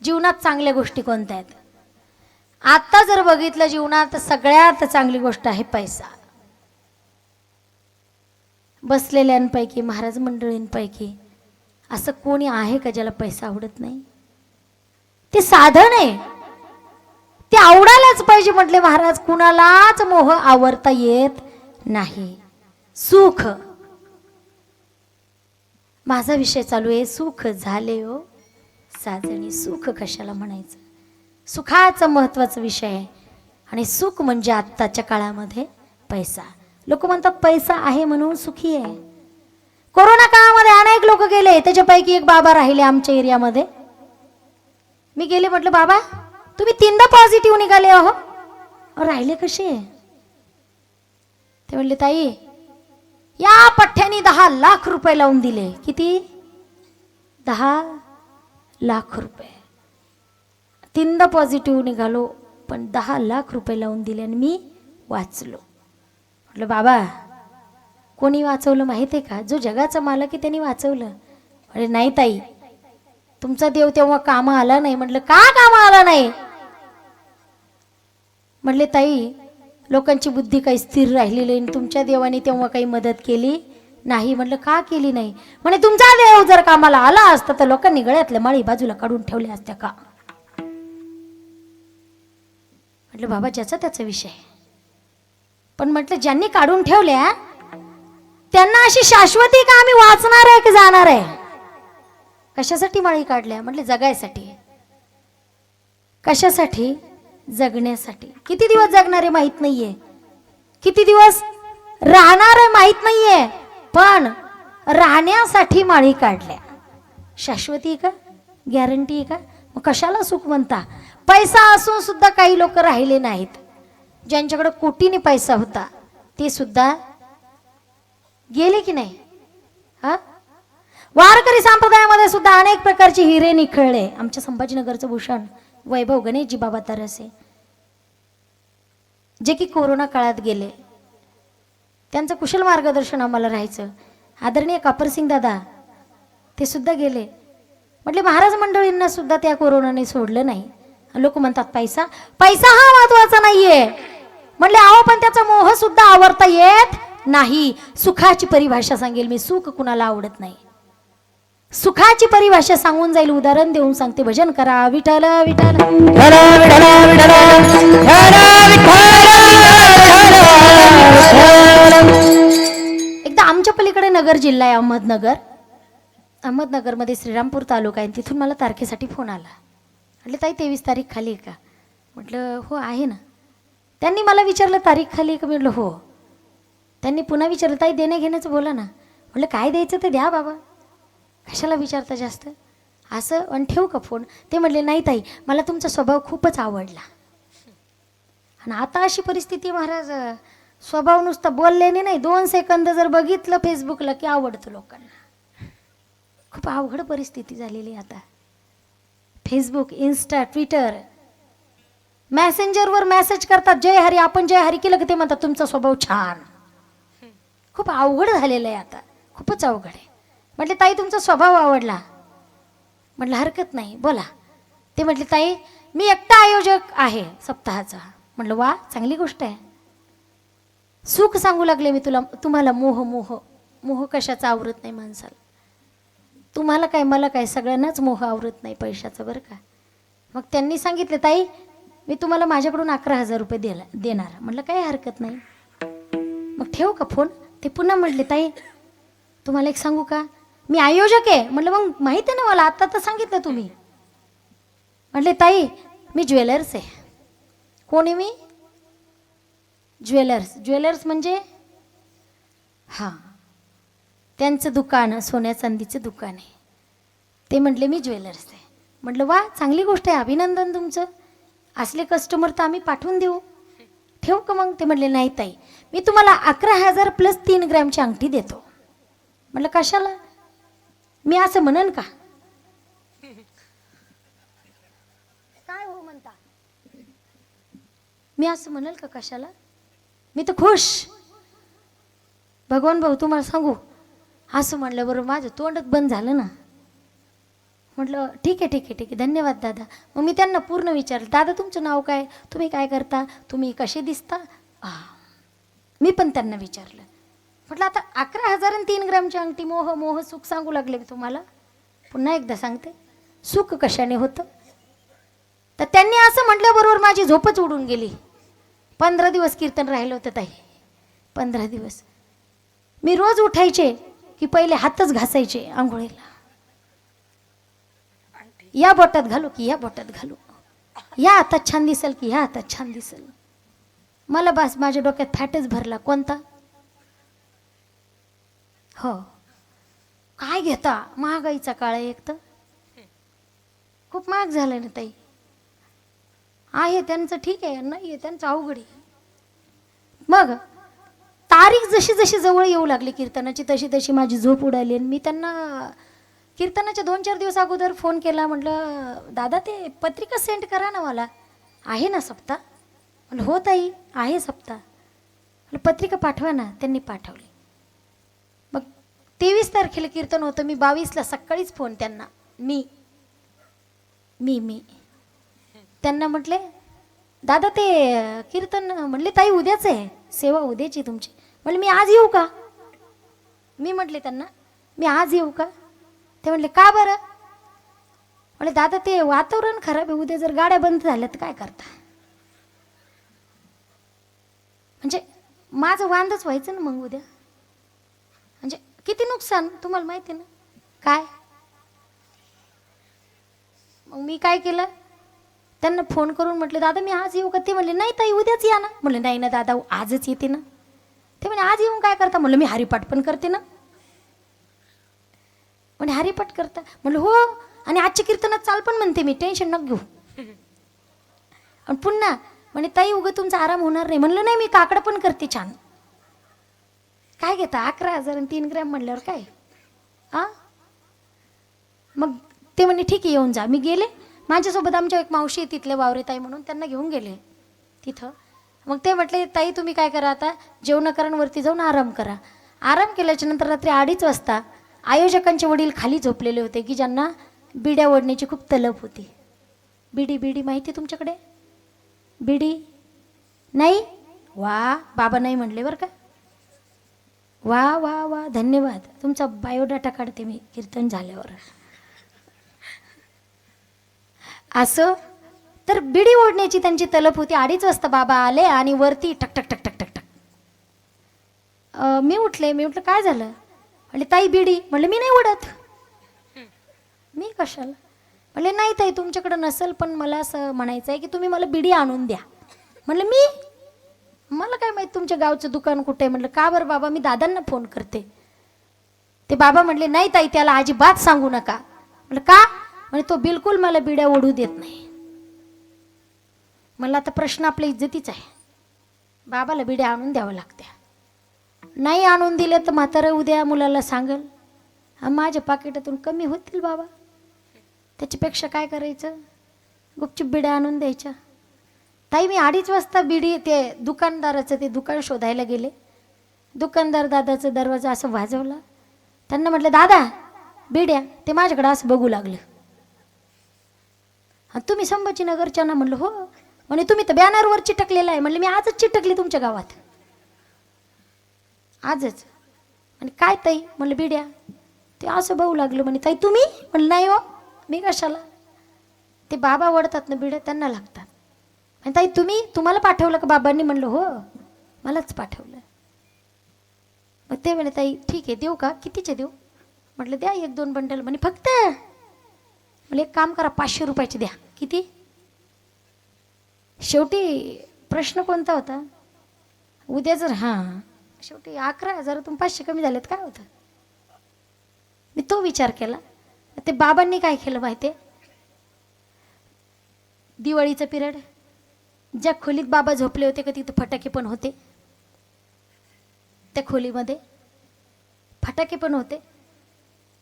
जीवनात चांगल्या गोष्टी कोणत्या आहेत? आता जर बघितलं जीवनात सगळ्यात चांगली गोष्ट आहे पैसा. बसलेल्यांपैकी, महाराज मंडळींपैकी असं कोणी आहे का ज्याला पैसा आवडत नाही? ते साधन आहे, ते आवडायलाच पाहिजे. म्हटले महाराज कुणालाच मोह आवरता येत नाही. सुख, माझा विषय चालू आहे. सुख झाले हो साजणी. सुख कशाला म्हणायचं? सुखाचा महत्वाचा विषय आहे. आणि सुख म्हणजे आत्ताच्या काळामध्ये पैसा. लोक म्हणतात पैसा आहे म्हणून सुखी आहे. कोरोना काळामध्ये अनेक लोक गेले, त्याच्यापैकी एक बाबा राहिले आमच्या एरियामध्ये. मी गेले, म्हटलं बाबा तुम्ही 3दा पॉझिटिव्ह निघाले अहो, राहिले कसे? ते म्हणले ताई या पठ्ठ्यानी 10 लाख रुपये लावून दिले. किती? 10 लाख रुपये. 3दा पॉझिटिव्ह निघालो, पण 10 लाख रुपये लावून दिले आणि मी वाचलो. म्हटलं बाबा कोणी वाचवलं माहिती आहे का? जो जगाचा मालक आहे त्यांनी वाचवलं. अरे नाही ताई, तुमचा देव तेव्हा कामा आला नाही. म्हटलं का कामा आला नाही? म्हटले ताई लोकांची बुद्धी काही स्थिर राहिलेली नाही, तुमच्या देवाने तेव्हा काही मदत केली नाही. म्हटलं का केली नाही? म्हणे तुमचा देव जर कामाला आला असता तर लोकांनी गळ्यातल्या माळी बाजूला काढून ठेवल्या असत्या का? म्हटलं बाबा ज्याचा त्याचा विषय, पण म्हटलं ज्यांनी काढून ठेवल्या त्यांना अशी शाश्वती का आम्ही वाचणार आहे की जाणार आहे? कशासाठी माळी काढल्या? म्हटले जगायसाठी. कशासाठी? जगण्यासाठी. किती दिवस जगणार आहे माहित नाहीये, किती दिवस राहणार आहे माहित नाहीये, पण राहण्यासाठी माळी काढल्या. शाश्वती का? गॅरंटी का? मग कशाला सुख म्हणता? पैसा असून सुद्धा काही लोक राहिले नाहीत. ज्यांच्याकडे कोटीने पैसा होता ते सुद्धा गेले की नाही? हा, वारकरी संप्रदायामध्ये सुद्धा अनेक प्रकारचे हिरे निखळले. आमच्या संभाजीनगरचं भूषण वैभव गणेशजी बाबा तरसे, जे की कोरोना काळात गेले, त्यांचं कुशल मार्गदर्शन आम्हाला राहायचं. आदरणीय कापरसिंग दादा ते सुद्धा गेले. म्हटले महाराज मंडळींना सुद्धा त्या कोरोनाने सोडलं नाही. लोक म्हणतात पैसा, पैसा हा महत्वाचा नाहीये. म्हटले अहो पण त्याचा मोह सुद्धा आवरता येत नाही. सुखाची परिभाषा सांगेल मी. सुख कुणाला आवडत नाही. सुखाची परिभाषा सांगून जाईल. उदाहरण देऊन सांगते. भजन करा विठ्ठल विठ्ठल एकदा आमच्या पलीकडे नगर जिल्हा आहे अहमदनगर. अहमदनगरमध्ये श्रीरामपूर तालुका आहे. तिथून मला तारखेसाठी फोन आला. म्हटलं ताई 23 तारीख खाली आहे का? म्हटलं हो आहे ना. त्यांनी मला विचारलं तारीख खाली आहे का? म्हटलं हो. त्यांनी पुन्हा विचारलं ताई देण्या घेण्याचं बोला ना. म्हटलं काय द्यायचं ते द्या बाबा, कशाला विचारता जास्त असं. आणि ठेवू का फोन? ते म्हटले नाही ताई मला तुमचा स्वभाव खूपच आवडला. आणि आता अशी परिस्थिती महाराज, स्वभाव नुसता बोलल्याने नाही, 2 सेकंद जर बघितलं फेसबुकला की आवडतं लोकांना. खूप अवघड परिस्थिती झालेली आता. फेसबुक, इन्स्टा, ट्विटर, मेसेंजरवर मेसेज करतात जय हरी. आपण जय हरी केलं की ते म्हणतात तुमचा स्वभाव छान. खूप अवघड झालेलं आहे आता, खूपच अवघड आहे. म्हटले ताई तुमचा स्वभाव आवडला. म्हटलं हरकत नाही बोला. ते म्हटले ताई मी एकटा आयोजक आहे सप्ताहाचा. म्हटलं वा चांगली गोष्ट आहे. सुख सांगू लागले मी तुम्हाला. मोह मोह मोह कशाचा आवरत नाही माणसाला. तुम्हाला काय मला काय सगळ्यांनाच मोह आवरत नाही पैशाचं बरं का. मग त्यांनी सांगितले ताई मी तुम्हाला माझ्याकडून 11,000 रुपये देणार. म्हटलं काही हरकत नाही. मग ठेवू का फोन? ते पुन्हा म्हटले ताई तुम्हाला एक सांगू का, मी आयोजक आहे. म्हटलं मग माहिती आहे ना मला, आता तर सांगितलं तुम्ही. म्हटले ताई मी ज्वेलर्स आहे. कोण आहे मी? ज्वेलर्स. ज्वेलर्स म्हणजे हां त्यांचं दुकान, सोन्या चांदीचं दुकान आहे. ते म्हटले मी ज्वेलर्स आहे. म्हटलं वा चांगली गोष्ट आहे, अभिनंदन तुमचं. असले कस्टमर तर आम्ही पाठवून देऊ. ठेवू का मग? ते म्हटले नाही ताई मी तुम्हाला 11,000 प्लस 3 ग्रॅमची अंगठी देतो. म्हटलं कशाला? मी असं म्हणन का? काय हो म्हणता? मी असं म्हणेल का कशाला? मी तर खुश. भगवान भाऊ तुम्हाला सांगू, असं म्हणलं बरोबर माझं तोंडच बंद झालं ना. म्हटलं ठीक आहे ठीक आहे ठीक आहे धन्यवाद दादा. मग मी त्यांना पूर्ण विचारलं दादा तुमचं नाव काय, तुम्ही काय करता, तुम्ही कसे दिसता. मी पण त्यांना विचारलं. म्हटलं आता 11,000 आणि 3 ग्रॅमची अंगठी, मोह मोह सुख सांगू लागले मी तुम्हाला. पुन्हा एकदा सांगते सुख कशाने होतं. तर त्यांनी असं म्हटल्याबरोबर माझी झोपच उडून गेली. 15 दिवस कीर्तन राहिलं होतं ताई. 15 दिवस मी रोज उठायचे की पहिले हातच घासायचे आंघोळीला. या बोटात घालू की या बोटात घालू, या हातात छान दिसेल की ह्या हातात छान दिसेल. मला बस माझ्या डोक्यात फॅटच भरला. कोणता? हो काय घेता, महागाईचा काळ आहे. एक तर खूप महाग झालं ना ताई. आहे त्यांचं ठीक आहे, नाही आहे त्यांचं अवघड आहे. मग तारीख जशी जशी जवळ येऊ लागली कीर्तनाची तशी तशी माझी झोप उडाली. आणि मी त्यांना कीर्तनाच्या 2-4 दिवस अगोदर फोन केला. म्हटलं दादा ते पत्रिका सेंड करा ना मला. आहे ना सप्ताह? म्हटलं हो ताई आहे सप्ताह. म्हटलं पत्रिका पाठवा ना. त्यांनी पाठवली. मग 23 तारखेला कीर्तन होतं. मी 22ला सकाळीच फोन त्यांना मी त्यांना म्हटले दादा ते कीर्तन, म्हणले ताई उद्याच आहे सेवा, उद्याची तुमची. म्हणले मी आज येऊ का? मी म्हटले त्यांना, मी आज येऊ का? ते म्हणले का बरं? म्हणले दादा ते वातावरण खराब आहे, उद्या जर गाड्या बंद झाल्या तर काय करता? म्हणजे माझं वांदच व्हायचं ना मग उद्या. म्हणजे किती नुकसान तुम्हाला माहिती ना काय. मग मी काय केलं, त्यांना फोन करून म्हटलं दादा मी आज येऊ का? ते म्हणले नाही ताई उद्याच या ना. म्हणलं नाही ना दादा आजच येते ना. ते म्हणे आज येऊन काय करता? म्हणलं मी हरिपाठ पण करते ना. म्हणे हरिपाठ करता? म्हणलं हो, आणि आजच्या कीर्तनात चाल पण म्हणते मी, टेन्शन नको घेऊ. आणि पुन्हा म्हणे ताई उगं तुमचा आराम होणार नाही. म्हणलं नाही मी काकडं पण करते छान. काय घेता 11,000 आणि 3 ग्रॅम म्हणल्यावर काय आ. मग ते म्हणे ठीक आहे येऊन जा. मी गेले, माझ्यासोबत आमच्या एक मावशी आहे तिथले वावरेताई म्हणून, त्यांना घेऊन गेले तिथं. मग ते म्हटले ताई तुम्ही काय करा आता, जेवणाकरांवरती जाऊन आराम करा. आराम केल्याच्या नंतर रात्री 2:30 वाजता आयोजकांचे वडील खाली झोपलेले होते की ज्यांना बिड्या ओढण्याची खूप तलप होती. बिडी माहिती तुमच्याकडे? बिडी नाही? वा बाबा नाही म्हणले बरं का. वा वा वा धन्यवाद. तुमचा बायोडाटा काढते मी कीर्तन झाल्यावर. असं तर बिडी ओढण्याची त्यांची तलप होती. 2:30 वाजता बाबा आले आणि वरती टक टक टक टक टक टक. मी म्हटलं काय झालं? म्हणले ताई बिडी. म्हणलं मी नाही ओढत. मी कशाला? म्हणले नाही ताई तुमच्याकडं नसेल, पण मला असं म्हणायचं आहे की तुम्ही मला बिडी आणून द्या. म्हणलं मला काय माहित तुमच्या गावचं दुकान कुठे आहे. म्हणलं का बरं बाबा, मी दादांना फोन करते. ते बाबा म्हणले नाही ताई त्याला अजिबात सांगू नका. म्हणलं का? म्हणजे तो बिलकुल मला बिड्या ओढू देत नाही. मला आता प्रश्न आपल्या इज्जतीचा आहे. बाबाला बिड्या आणून द्यावं लागत्या. नाही आणून दिले तर म्हातारं उद्या मुलाला सांगल माझ्या पाकिटातून कमी होतील बाबा. त्याच्यापेक्षा काय करायचं, गुपचूप बिड्या आणून द्यायच्या. ताई मी 2:30 वाजता बिडी ते दुकानदाराचं ते दुकान शोधायला गेले. दुकानदार दादाचा दरवाजा असं वाजवला. त्यांना म्हटलं दादा बिड्या. ते माझ्याकडे असं बघू लागलं. हा तुम्ही संभाजीनगरच्या ना? म्हणलं हो. म्हणे तुम्ही तर बॅनरवर चिटकलेला आहे. म्हणलं मी आजच चिटकली तुमच्या गावात, आजच. आणि काय ताई? म्हणलं बिड्या. ते असं बघू लागलं. म्हणे ताई तुम्ही? म्हणलं नाही हो मी कशाला. ते बाबा ओढतात ना बिड्या, त्यांना लागतात. आणि ताई तुम्हाला पाठवलं का बाबांनी? म्हणलं हो मलाच पाठवलं. मग ते म्हणे ताई ठीक आहे देऊ का? कितीचे देऊ? म्हटलं द्या 1-2 बंडल. म्हणे फक्त? म्हणजे एक काम करा 500 रुपयाचे द्या. किती? शेवटी प्रश्न कोणता होता? उद्या जर शेवटी 11,000तून 500 कमी झालेत काय होतं. मी तो विचार केला. ते बाबांनी काय केलं माहिती आहे, दिवाळीचं पिरियड ज्या खोलीत बाबा झोपले होते का तिथं फटाके पण होते. त्या खोलीमध्ये फटाके पण होते.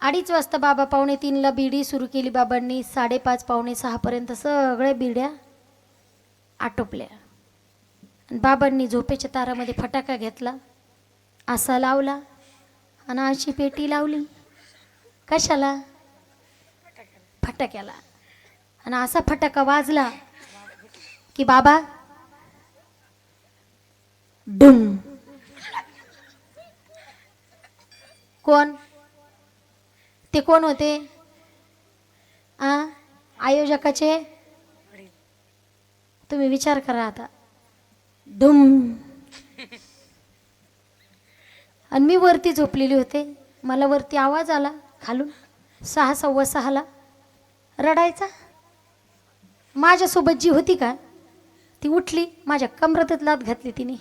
2:30 वाजता बाबा 2:45ला बिडी सुरू केली बाबांनी. 5:30 5:45 पर्यंत सगळ्या बिड्या आटोपल्या. बाबांनी झोपेच्या तारामध्ये फटाका घेतला, असा लावला आणि अशी पेटी लावली. कशाला? फटाक्याला. आणि असा फटाका वाजला की बाबा डुम. कोण? ते कोण होते? आयोजकाचे. तुम्ही विचार करा आता. डुम. आणि मी वरती झोपलेली होते. मला वरती आवाज आला खालून 6 6:15ला रडायचा. माझ्यासोबत जी होती का ती उठली, माझ्या कमरातच लात घातली तिने.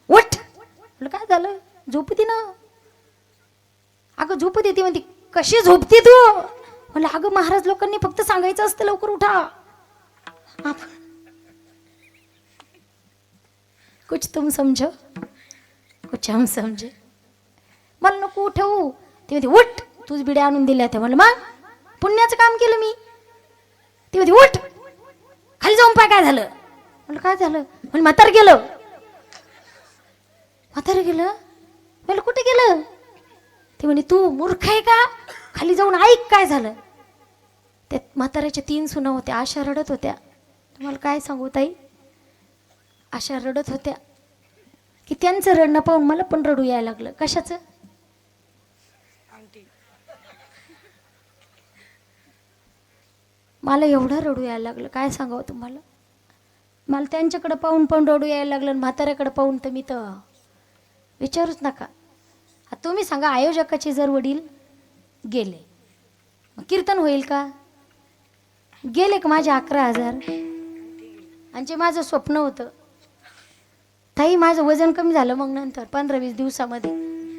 उठ. म्हटलं काय झालं? झोपती ना. अगं झोपू दे. ती म्हणते कशी झोपती तू? म्हणलं अगं महाराज लोकांनी फक्त सांगायचं असतं लवकर उठा. कुछ तुम समझो कुछ हम समझे. मला नको उठवू. ती म्हणते उठ, तूच बिड्या आणून दिल्या त्या. म्हणलं मग पुण्याचं काम केलं मी. ती म्हणते उठ, खाली जाऊन पाय काय झालं? म्हणलं काय झालं? म्हणजे म्हातारं गेलं. म्हातारं गेलं? म्हणलं कुठे गेलं? ती म्हणे तू मूर्ख आहे का? खाली जाऊन ऐक काय झालं. त्या म्हाताऱ्याच्या 3 सुना होत्या. अशा रडत होत्या. तुम्हाला काय सांगू ताई, अशा रडत होत्या की त्यांचं रडणं पाहून मला पण रडू यायला लागलं. कशाचं? मला एवढं रडू यायला लागलं, काय सांगावं तुम्हाला. मला त्यांच्याकडे पाहून पण रडू यायला लागलं आणि म्हाताऱ्याकडे पाहून तर मी तर विचारूच नका. तुम्ही सांगा, आयोजकाचे जर वडील गेले, मग कीर्तन होईल का? गेले का माझे 11,000. आणि जे माझं स्वप्न होतं, ताई माझं वजन कमी झालं मग नंतर 15-20 दिवसामध्ये.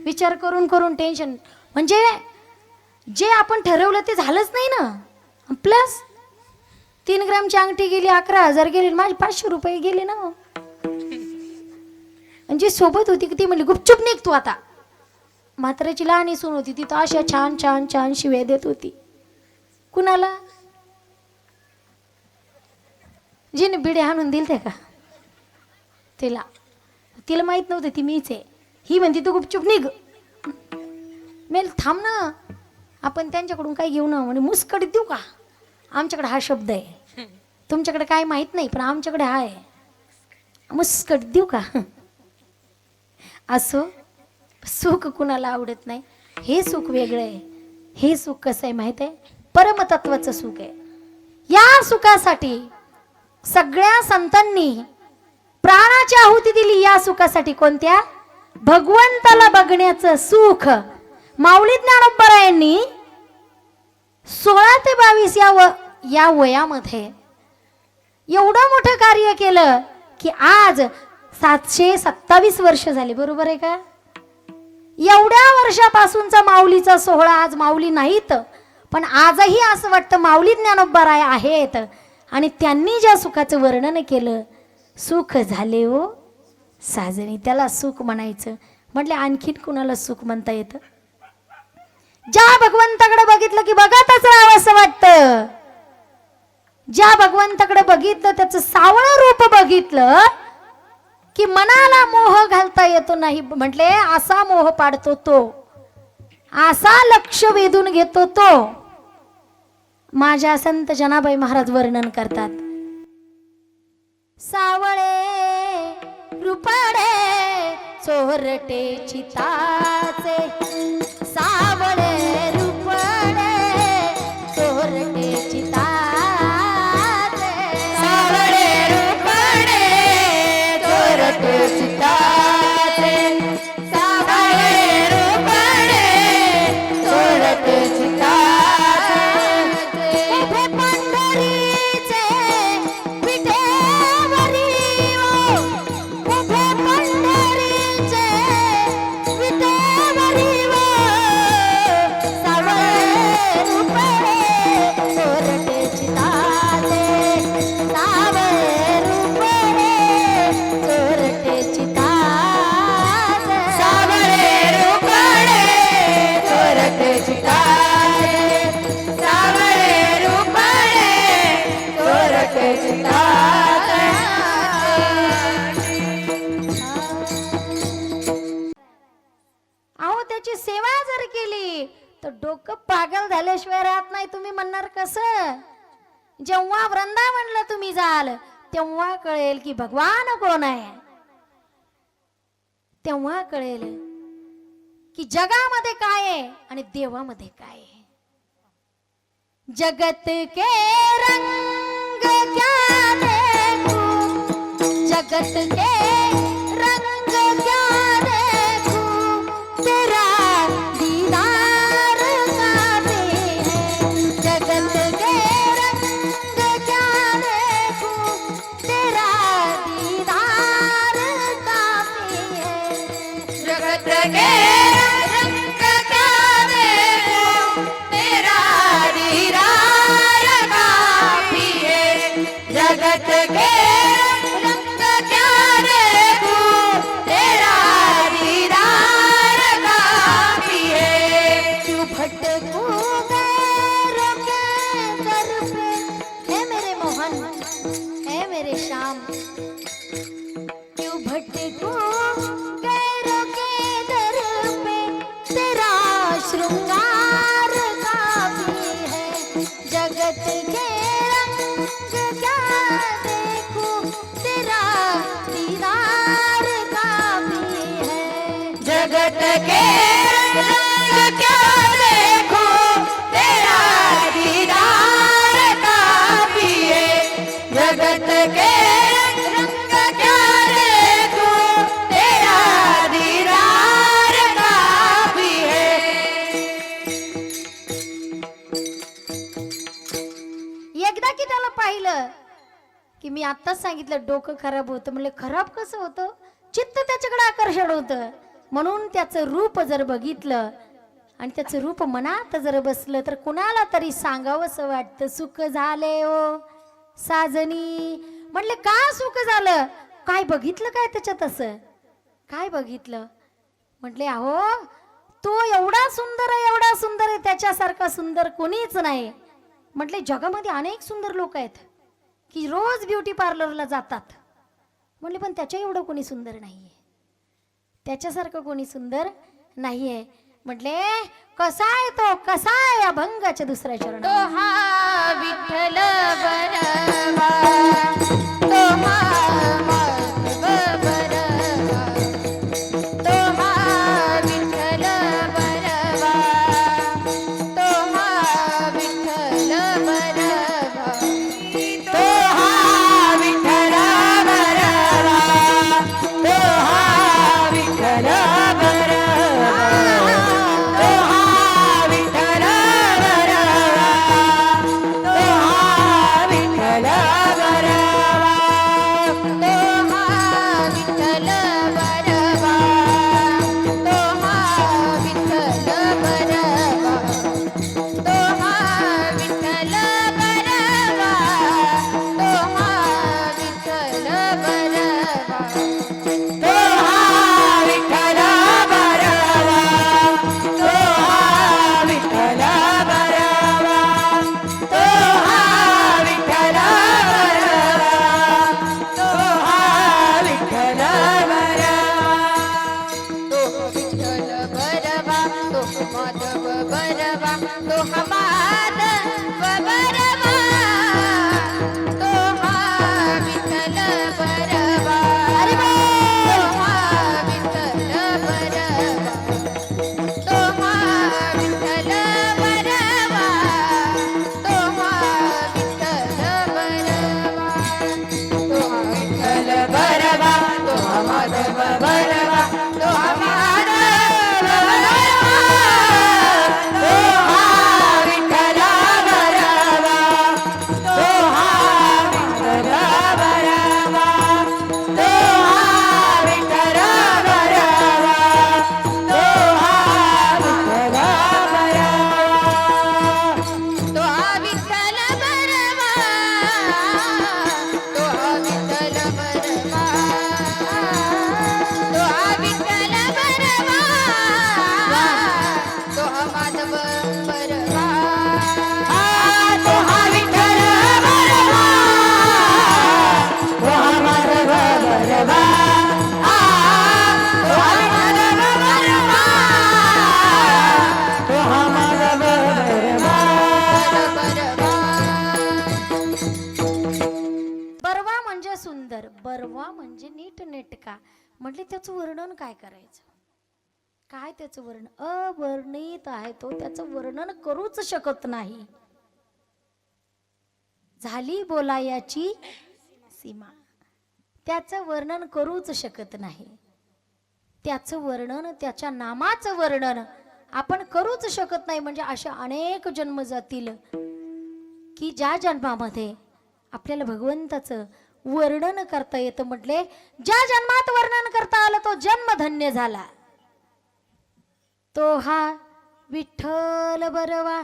विचार करून करून टेन्शन, म्हणजे जे आपण ठरवलं ते झालंच नाही ना. प्लस 3 ग्रामची अंगठी गेली, 11,000 गेले, माझे 500 रुपये गेले ना. म्हणजे सोबत होती की ती म्हणली गुपचूप निघ तू आता. म्हाताऱ्याची लहानी सून होती, ती तर अशा छान छान छान शिव्या देत होती. कुणाला? जिने बिडे आणून दिलते का तिला. तिला माहित नव्हतं ती मीच आहे. ही म्हणती तू गुपचूप निघ. मेल थांब ना, आपण त्यांच्याकडून काय घेऊ ना. म्हणजे मुस्कटीत देऊ का? आमच्याकडे हा शब्द आहे, तुमच्याकडे काय माहित नाही पण आमच्याकडे हा आहे. मुस्कटीत देऊ का? असं सुख कुणाला आवडत नाही. हे सुख वेगळं आहे. हे सुख कसं आहे माहित आहे? परमतत्वाचं सुख आहे. या सुखासाठी सगळ्या संतांनी प्राणाची आहुती दिली. या सुखासाठी कोणत्या? भगवंताला बघण्याचं सुख. माऊली ज्ञानोबरायांनी 16 ते 22 या वयामध्ये एवढं मोठं कार्य केलं की आज 727 वर्ष झाली. बरोबर आहे का? एवढ्या वर्षापासूनचा माऊलीचा सोहळा. आज माऊली नाहीत, पण आजही असं वाटतं माऊली ज्ञानोबराय आहेत. आणि त्यांनी ज्या सुखाचं वर्णन केलं, सुख झाले हो साजणी, त्याला सुख म्हणायचं. म्हटले आणखीन कुणाला सुख म्हणता येतं? ज्या भगवंताकडे बघितलं की बघतच राहावं असं वाटतं. ज्या भगवंताकडे बघितलं, त्याचं सावळं रूप बघितलं की मनाला मोह घालता येतो नाही. म्हटले असा मोह पाडतो तो, असा लक्ष वेधून घेतो तो. माझ्या संत जनाबाई महाराज वर्णन करतात. सावळे रूपाडे चोरटे चिताचे, सावळे रूपाडे चोरटे चिताचे, सावळे रूपाडे चोरटे चिताचे, सावळे रूपाडे चोरटे चिताचे. उभे पंढरीचे विटेवरी ओ, उभे पंढरीचे विटेवरी ओ, सावळे रूपाडे चोरटे चिताचे, सावळे रूपाडे चोरटे चिताचे, सावळे रूपाडे चोरटे चिताचे, सावळे रूपाडे चोरटे चिताचे. अहो त्याची सेवा जर केली तर डोकं पागल झाल्याशिवाय राहत नाही. तुम्ही म्हणणार कसं? जेव्हा वृंदावनला तुम्ही जाल तेव्हा कळेल की भगवान कोण आहे. तेव्हा कळेल की जगामध्ये काय आहे आणि देवामध्ये काय आहे. जगत के रंग क्या देखूं, जगत के रंग क्या देखूं, तेरा दीदार काफी है. जगत के रंग क्या देखूं, तेरा दीदार काफी है. जगत के रंग क्या देखूं, तेरा दीदार काफी है. जगत के रंग क्या देखूं, तेरा दीदार काफी है. क्यों भटकूं गैरों के दर पे, है मेरे मोहन, है मेरे श्याम. क्यों भटकूं गैरों के दर पे, तेरा श्रृंगार काफी है. जगत के रंग क्या देखूं, तेरा दीदार काफी है. जगत के रंग क्या देखूं, तेरा दीदार पाहिलं की मी आत्ताच सांगितलं डोकं खराब होतं. म्हणले खराब कसं होतं? चित्त त्याच्याकडे आकर्षण होतं. म्हणून त्याचं रूप जर बघितलं आणि त्याचं रूप मनात जर बसलं तर कुणाला तरी सांगावंसं वाटतं सुख झाले ओ साजनी. म्हणले का सुख झालं? काय बघितलं काय त्याच्यात असं? काय बघितलं? म्हटले अहो तो एवढा सुंदर आहे त्याच्यासारखा सुंदर कोणीच नाही. म्हटले जगामध्ये अनेक सुंदर लोक आहेत की रोज ब्युटी पार्लरला जातात. म्हटले पण त्याच्या एवढं कोणी सुंदर नाहीये, त्याच्यासारखं कोणी सुंदर नाहीये. म्हटले कसा आहे तो, कसा आहे? अभंगाच्या दुसऱ्या तो चरणात हा विठ्ठल बरवा, तो हा माधव बरवा, तो हा विठ्ठल बरवा, तो हा विठ्ठल बरवा, तो हा विठ्ठल बरवा, तो हा विठ्ठल बरवा, तो हा विठ्ठल बरवा, तो हा विठ्ठल बरवा, तो हा विठ्ठल बरवा, तो हा विठ्ठल बरवा, तो हा विठ्ठल बरवा, तो हा विठ्ठल बरवा, तो हा विठ्ठल बरवा, तो हा विठ्ठल बरवा, तो हा विठ्ठल बरवा, तो हा विठ्ठल बरवा, तो विठ्ठल बरवा, तो माधव बरवा, तो हा माधव बरवा, तो हा विठ्ठल बरवा, अरे तो हा विठ्ठल बरवा, तो हा विठ्ठल बरवा, तो हा विठ्ठल बरवा, तो हा विठ्ठल बरवा, तो हा माधव बरवा, तो हा माधव बरवा, तो हा विठ्ठल बरवा, तो हा विठ्ठल बरवा, तो हा विठ्ठल बरवा, तो हा विठ्ठल बरवा, तो हा विठ्ठल बरवा, तो हा विठ्ठल बरवा, तो हा विठ्ठल बरवा, तो हा माधव बरवा, तो हा विठ्ठल बरवा, तो हा माधव बरवा, तो हा माधव बरवा, तो हा माधव बरवा, बरवा म्हणजे सुंदर, बरवा म्हणजे नीट नेटका. म्हटले त्याचं वर्णन काय करायचं? काय त्याचं वर्णन? अवर्णित आहे तो, त्याचं वर्णन करूच शकत नाही. झाली बोलायाची सीमा, त्याचं वर्णन करूच शकत नाही. त्याचं वर्णन, त्याच्या नामाचं वर्णन आपण करूच शकत नाही. म्हणजे अशा अनेक जन्म जातील की ज्या जन्मामध्ये आपल्याला भगवंताचं वर्णन करता येतं. म्हटले ज्या जन्मात वर्णन करता आलं तो जन्म धन्य झाला. तो हा विठ्ठल बरवा,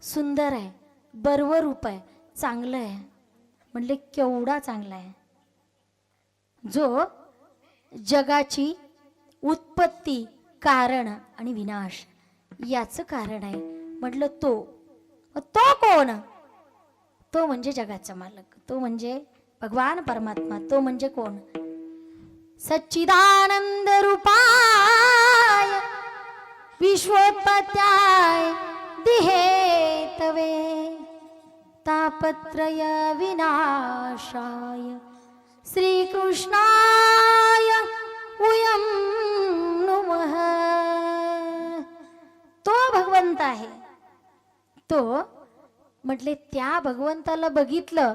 सुंदर आहे, बर्व रूप आहे, चांगलं आहे. म्हणले केवढा चांगला आहे? जो जगाची उत्पत्ती, कारण आणि विनाश याचं कारण आहे. म्हटलं तो कोण? तो म्हणजे जगाचा मालक, तो म्हणजे भगवान परमात्मा. तो म्हणजे कोण? सच्चिदानंद रूपाय विश्वोत्पत्त्याय दिहेतवे तापत्रय विनाशाय श्रीकृष्णाय वयं नमः. तो भगवंत आहे. तो म्हटले त्या भगवंताला बघितलं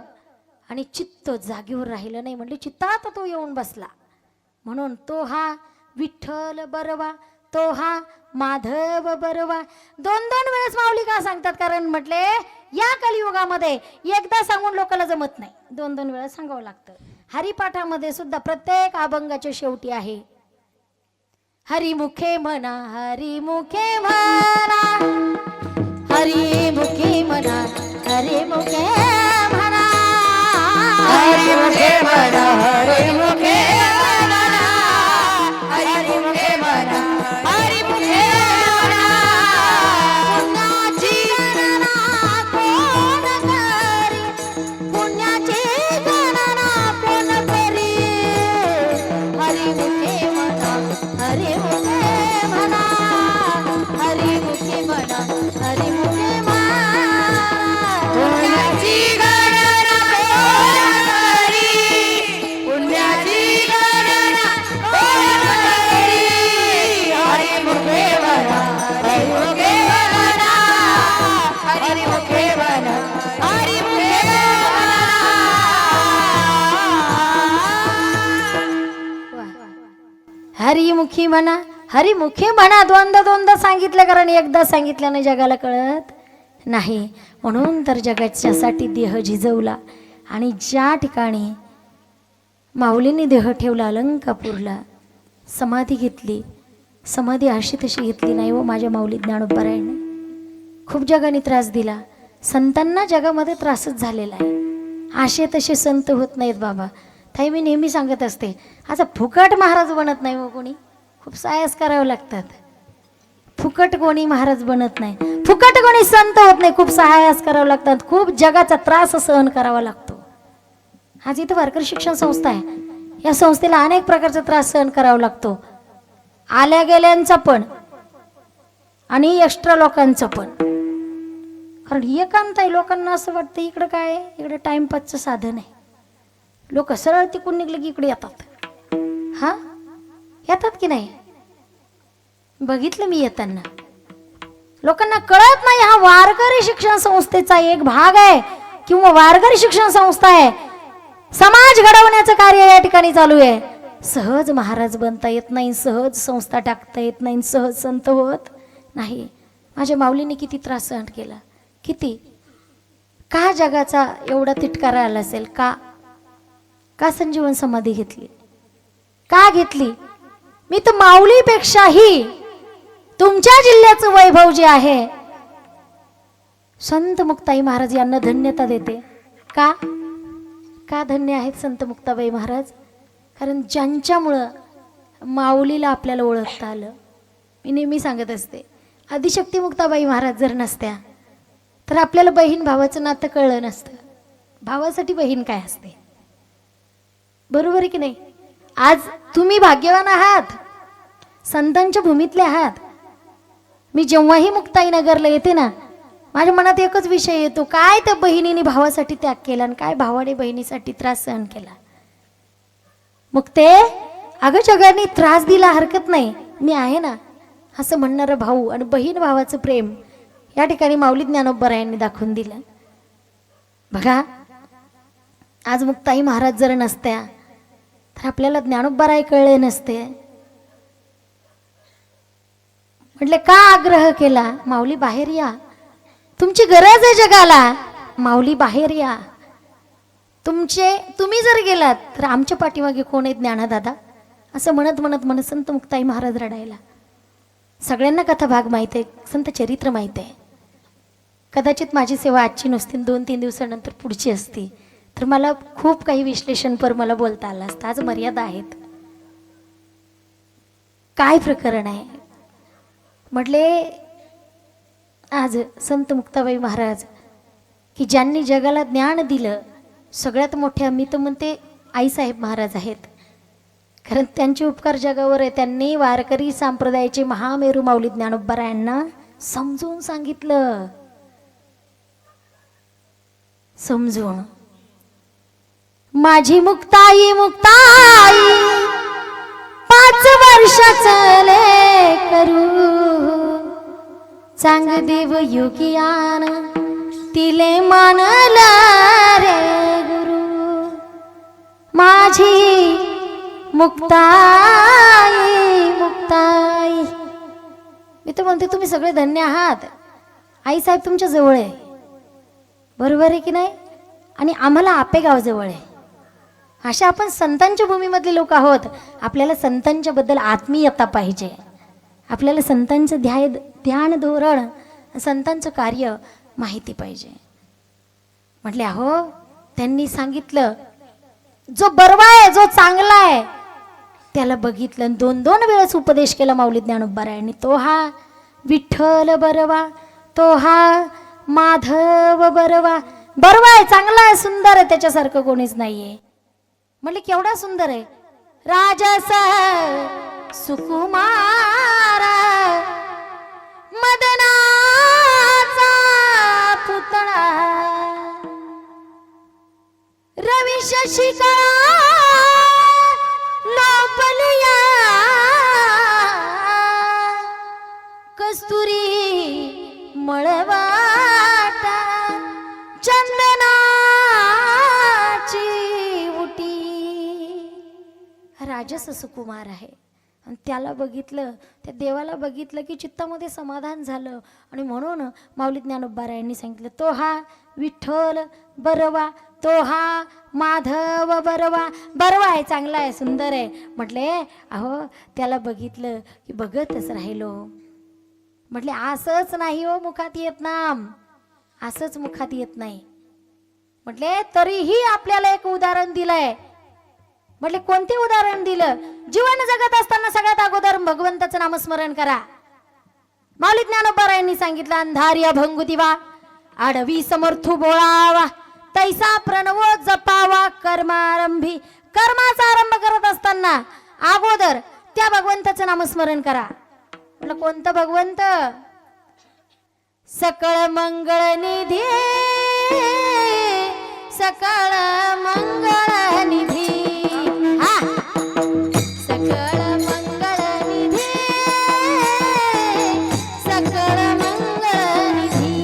आणि चित्त जागेवर राहिलं नाही. म्हटले चित्तात तो येऊन बसला. म्हणून तो हा विठ्ठल बरवा, तो हा माधव बरवा. दोन दोन वेळेस माऊली का सांगतात? कारण म्हटले या कलियुगामध्ये एकदा सांगून लोकांना जमत नाही, 2-2 वेळा सांगावं लागतं. हरिपाठामध्ये सुद्धा प्रत्येक अभंगाच्या शेवटी आहे हरिमुखे म्हणा, हरिमुखे म्हणा, हरिमुखे म्हणा, हरिमुखे म्हणा, हरिमुखे म्हणा, हरिमुखे म्हणा, हरिमुखे म्हणा, हरिमुखे म्हणा. पुण्याची गणना कोण करी, पुण्याची गणना कोण करी, हरिमुखे म्हणा, हरिमुखे म्हणा, हरिमुखे म्हणा, हरिमुखे म्हणा. पुण्याची गणना कोण करी, पुण्याची गणना कोण करी, हरिमुखे म्हणा, हरिमुखे म्हणा, हरिमुखे म्हणा, हरिमुखे हरिमुखी म्हणा, हरिमुखे म्हणा. दोनदा सांगितलं, कारण एकदा सांगितल्याने जगाला कळत नाही. म्हणून तर जगाच्यासाठी देह झिजवला. आणि ज्या ठिकाणी माऊलीने देह ठेवला अलंकापूरला, समाधी घेतली, समाधी अशी तशी घेतली नाही व माझ्या माऊली ज्ञानोबारायाने खूप जगाने त्रास दिला. संतांना जगामध्ये त्रासच झालेला आहे. असे तसे संत होत नाहीत बाबा. ताई मी नेहमी सांगत असते, आता फुकट महाराज बनत नाही व कोणी, खूप सायस करावं लागतात. फुकट कोणी महाराज बनत नाही, फुकट कोणी संत होत नाही, खूप साहस करावं लागतात, खूप जगाचा त्रास सहन करावा लागतो. आज इथं वारकरी शिक्षण संस्था आहे, या संस्थेला अनेक प्रकारचा त्रास सहन करावा लागतो, आल्या गेल्यांचा पण आणि एक्स्ट्रा लोकांचं पण. कारण एकांत आहे, लोकांना असं वाटतं इकडं काय आहे, इकडे टाइमपासचं साधन आहे. लोक सरळ तिकडून निघले की इकडे येतात. हा येतात की नाही, बघितलं मी येताना. लोकांना कळत नाही हा वारकरी शिक्षण संस्थेचा एक भाग आहे किंवा वारकरी शिक्षण संस्था आहे. समाज घडवण्याचं कार्य या ठिकाणी चालू आहे. सहज महाराज बनता येत नाही, सहज संस्था टाकता येत नाही, सहज संत होत नाही. माझ्या माऊलीने किती त्रास सहन केला, किती. का जगाचा एवढा तिटकारा आला असेल, का संजीवन समाधी घेतली, का घेतली. मी तर माऊलीपेक्षाही तुमच्या जिल्ह्याचं वैभव जे आहे संत मुक्ताई महाराज यांना धन्यता देते. का धन्य आहेत संत मुक्ताबाई महाराज? कारण ज्यांच्यामुळं माऊलीला आपल्याला ओळखता आलं. मी नेहमी सांगत असते, आदिशक्ती मुक्ताबाई महाराज जर नसत्या तर आपल्याला बहीण भावाचं नातं कळलं नसतं. भावासाठी बहीण काय असते, बरोबर आहे की नाही. आज तुम्ही भाग्यवान आहात, संतांच्या भूमीतले आहात. मी जेव्हाही मुक्ताईनगरला येते ना, माझ्या मनात एकच विषय येतो, काय त्या बहिणीने भावासाठी त्याग केला आणि काय भावाने बहिणीसाठी त्रास सहन केला. मग ते अगं जगाने त्रास दिला हरकत नाही, मी आहे ना असं म्हणणारं भाऊ आणि बहीण भावाचं प्रेम या ठिकाणी माऊली ज्ञानोबारायांनी दाखवून दिलं. बघा, आज मुक्ताई महाराज जर नसत्या तर आपल्याला ज्ञानोबाराय कळले नसते. म्हटले का आग्रह केला, माऊली बाहेर या, तुमची गरज आहे जगाला, माऊली बाहेर या. तुम्ही जर गेलात तर आमच्या पाठीमागे कोण आहे ज्ञानदादा, असं म्हणत म्हणत म्हणत संत मुक्ताई महाराज रडायला. सगळ्यांना कथा भाग माहिती आहे, संत चरित्र माहिती आहे. कदाचित माझी सेवा आजची नसती, 2-3 दिवसानंतर पुढची असती, तर मला खूप काही विश्लेषणपर मला बोलता आलं असतं. आज मर्यादा आहेत. काय प्रकरण आहे म्हटले, आज संत मुक्ताबाई महाराज की ज्यांनी जगाला ज्ञान दिलं, सगळ्यात मोठ्या मी तर म्हणते आईसाहेब महाराज आहेत. कारण त्यांचे उपकार जगावर आहे. त्यांनी वारकरी संप्रदायाचे महामेरू माऊली ज्ञानोबारायांना समजून सांगितलं. समजून, माझी मुक्ताई मुक्ताई 5 वर्षाचं लेकरू, चांग देव योगियान तिले मानला रे गुरु. माझी मुक्ताई मुक्ताई. मी तर म्हणते तुम्ही सगळे धन्य आहात. आईसाहेब तुमच्या जवळ आहे. बरोबर आहे की नाही? आणि आम्हाला आपेगाव जवळ आहे. अशा आपण संतांच्या भूमीमधले लोक आहोत. आपल्याला संतांच्या बद्दल आत्मीयता पाहिजे. आपल्याला संतांचं ध्यान धोरण, संतांचं कार्य माहिती पाहिजे. म्हटले अहो त्यांनी सांगितलं जो बरवा आहे, जो चांगला आहे त्याला बघितलं. 2-2 वेळेस उपदेश केला माऊली ज्ञानोबारायांनी. तो हा विठ्ठल बरवा, तो हा माधव बरवा. बरवा आहे, चांगला आहे, सुंदर आहे, त्याच्यासारखं कोणीच नाहीये. म्हटले केवढा सुंदर आहे. राजस सुकुमार मदनाचा पुतळा रवी शशिकळा लोपलिया कस्तुरी मळवाटा चंदनाची उटी. राजस सुकुमार आहे. आणि त्याला बघितलं, त्या देवाला बघितलं की चित्तामध्ये समाधान झालं. आणि म्हणून माऊली ज्ञानोबारायांनी सांगितलं तो हा विठ्ठल बरवा, तो हा माधव बरवा. बरवा आहे, चांगला आहे, सुंदर आहे. म्हटले अहो त्याला बघितलं की बघतच राहिलो. म्हटले असंच नाही हो मुखात येत नाम, असंच मुखात येत नाही. म्हटले तरीही आपल्याला एक उदाहरण दिलंय. म्हटले कोणते उदाहरण दिलं? जीवन जगत असताना सगळ्यात अगोदर भगवंताचं नामस्मरण करा. माऊली ज्ञानोबारायांनी सांगितलं अंधार्य भंगू दिवा आडवी समर्थू बोळावा तैसा प्रणवो जपावा कर्मारंभी. कर्माचा आरंभ करत असताना अगोदर त्या भगवंताचं नामस्मरण करा. म्हटलं कोणतं भगवंत? सकळ मंगळ निधी, सकळ मंगळ निधी. हा सकळ मंगळ निधी, सकळ मंगळ निधी.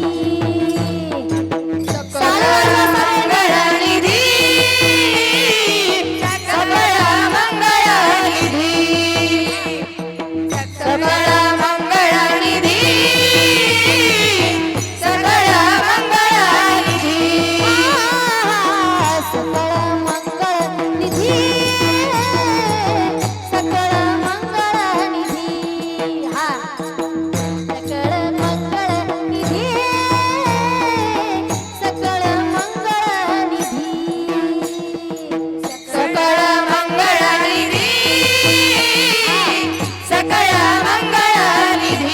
सकळ मंगळ निधी, सकळ मंगळ निधी, सकळ मंगळ निधी, सकळ मंगळ निधी. सकळ मंगळ निधी, सकळ मंगळ निधी. हा सकळ मंगळ निधी, सकळ मंगळ निधी. सकळ मंगळ निधी, सकळ मंगळ निधी,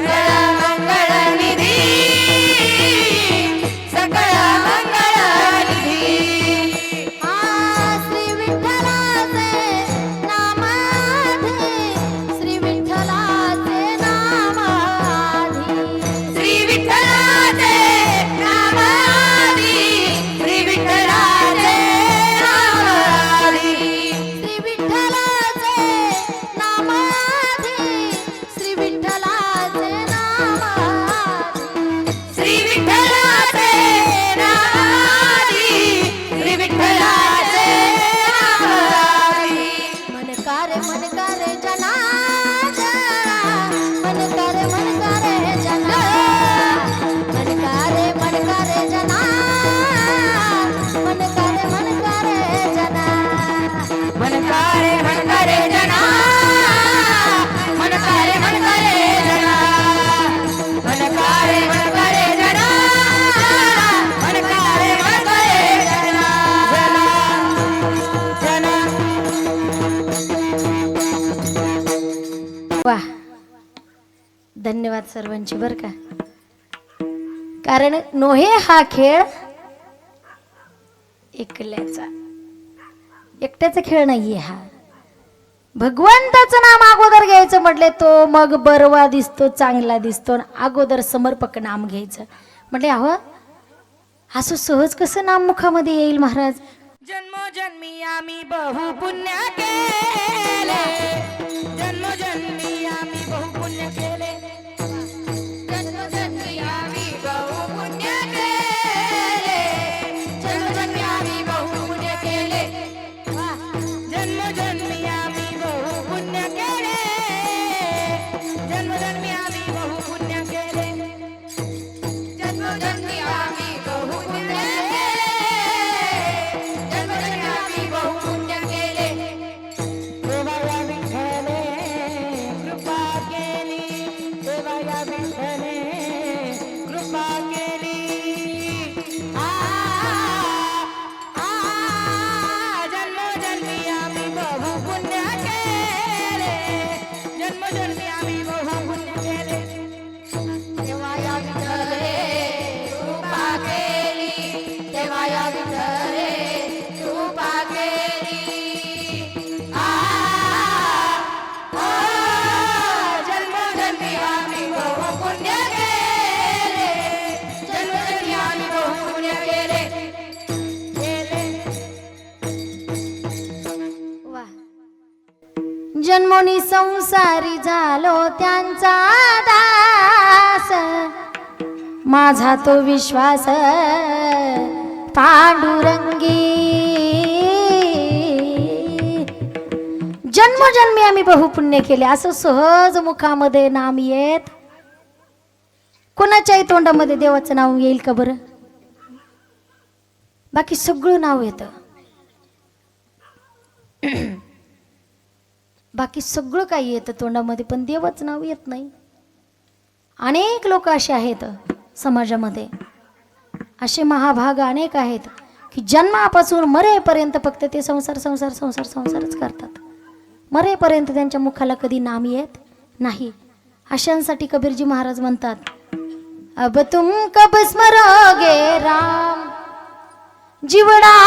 सकळ मंगळ निधी, सकळ मंगळ निधी. श्री विठ्ठलाचे नामाधे, श्री विठ्ठलाचे नामाधे. श्री विठ्ठलाचे नामाधी, श्री विठ्ठलाचे नामाधी, श्री विठ्ठलाचे नामाधे, श्री विठ्ठलाचे नामाधे. श्री विठ्ठलाचे नामाधी, श्री विठ्ठलाचे नामाधी. मनकार मनकार जना मनकार मनकार जना मनकार मनकार जना मनकार मनकार जना. मनकारे मनकारे जना, मनकारे मनकारे जना, मनकारे मनकारे जना, मनकारे मनकारे जना. जना वा धन्यवाद सर्वांची बर का. कारण नोहे हा खेळ एकट्याचा खेळ नाहीये. हा भगवंताचं नाम अगोदर घ्यायचं म्हटले तो मग बरवा दिसतो, चांगला दिसतो. अगोदर समर्पक नाम घ्यायचं म्हटले अहो असं सहज कसं नाम मुखामध्ये येईल महाराज? जन्मोजन्मी आम्ही बहु पुण्य केले, जन्मोजन्मी आम्ही बहु पुण्य केले, जन्मोजन्मी आम्ही बहु पुण्य केले, जन्मोजन्मी आम्ही बहु पुण्य केले, जन्मोजन्मी आम्ही बहु पुण्य केले, जन्मोजन्मी आम्ही बहु पुण्य केले, जन्मोजन्मी जन्मोनी संसारी झालो त्यांचा दास, माझा तो विश्वास पांडुरंगी. जन्मोजन्मी आम्ही बहुपुण्य केले असं सहज मुखामध्ये नाम येत. कोणाच्याही तोंडामध्ये देवाचं नाव येईल का बरं? बाकी सगळं नाव येतं, बाकी सगळं काही येतं तोंडामध्ये, पण देवाचं नाव येत नाही. अनेक लोक असे आहेत समाजामध्ये, असे महाभाग अनेक आहेत की जन्मापासून मरेपर्यंत फक्त ते संसार संसार संसार संसारच करतात. मरेपर्यंत त्यांच्या मुखाला कधी नाम येत नाही. अशांसाठी कबीरजी महाराज म्हणतात, अब तुम कब स्मरोगे राम जीवड़ा,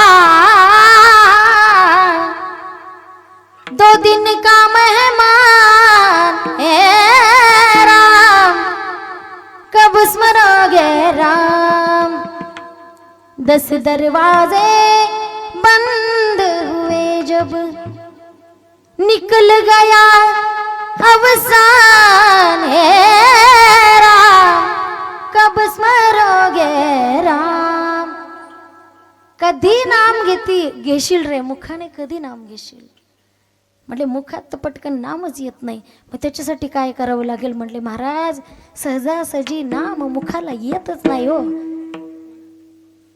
दो दिन का मेहमान है राम, कब स्मरोगे राम. 10 दरवाजे बंद हुए जब, निकल गया अवसान है राम, कब स्मरोगे राम. कधी नाम घेशील रे मुखाने, कधी नाम घेशील. म्हटले मुखात तर पटकन नामच येत नाही, मग त्याच्यासाठी काय करावं लागेल? म्हटले महाराज सहजासहजी नाम मुखाला येतच नाही हो,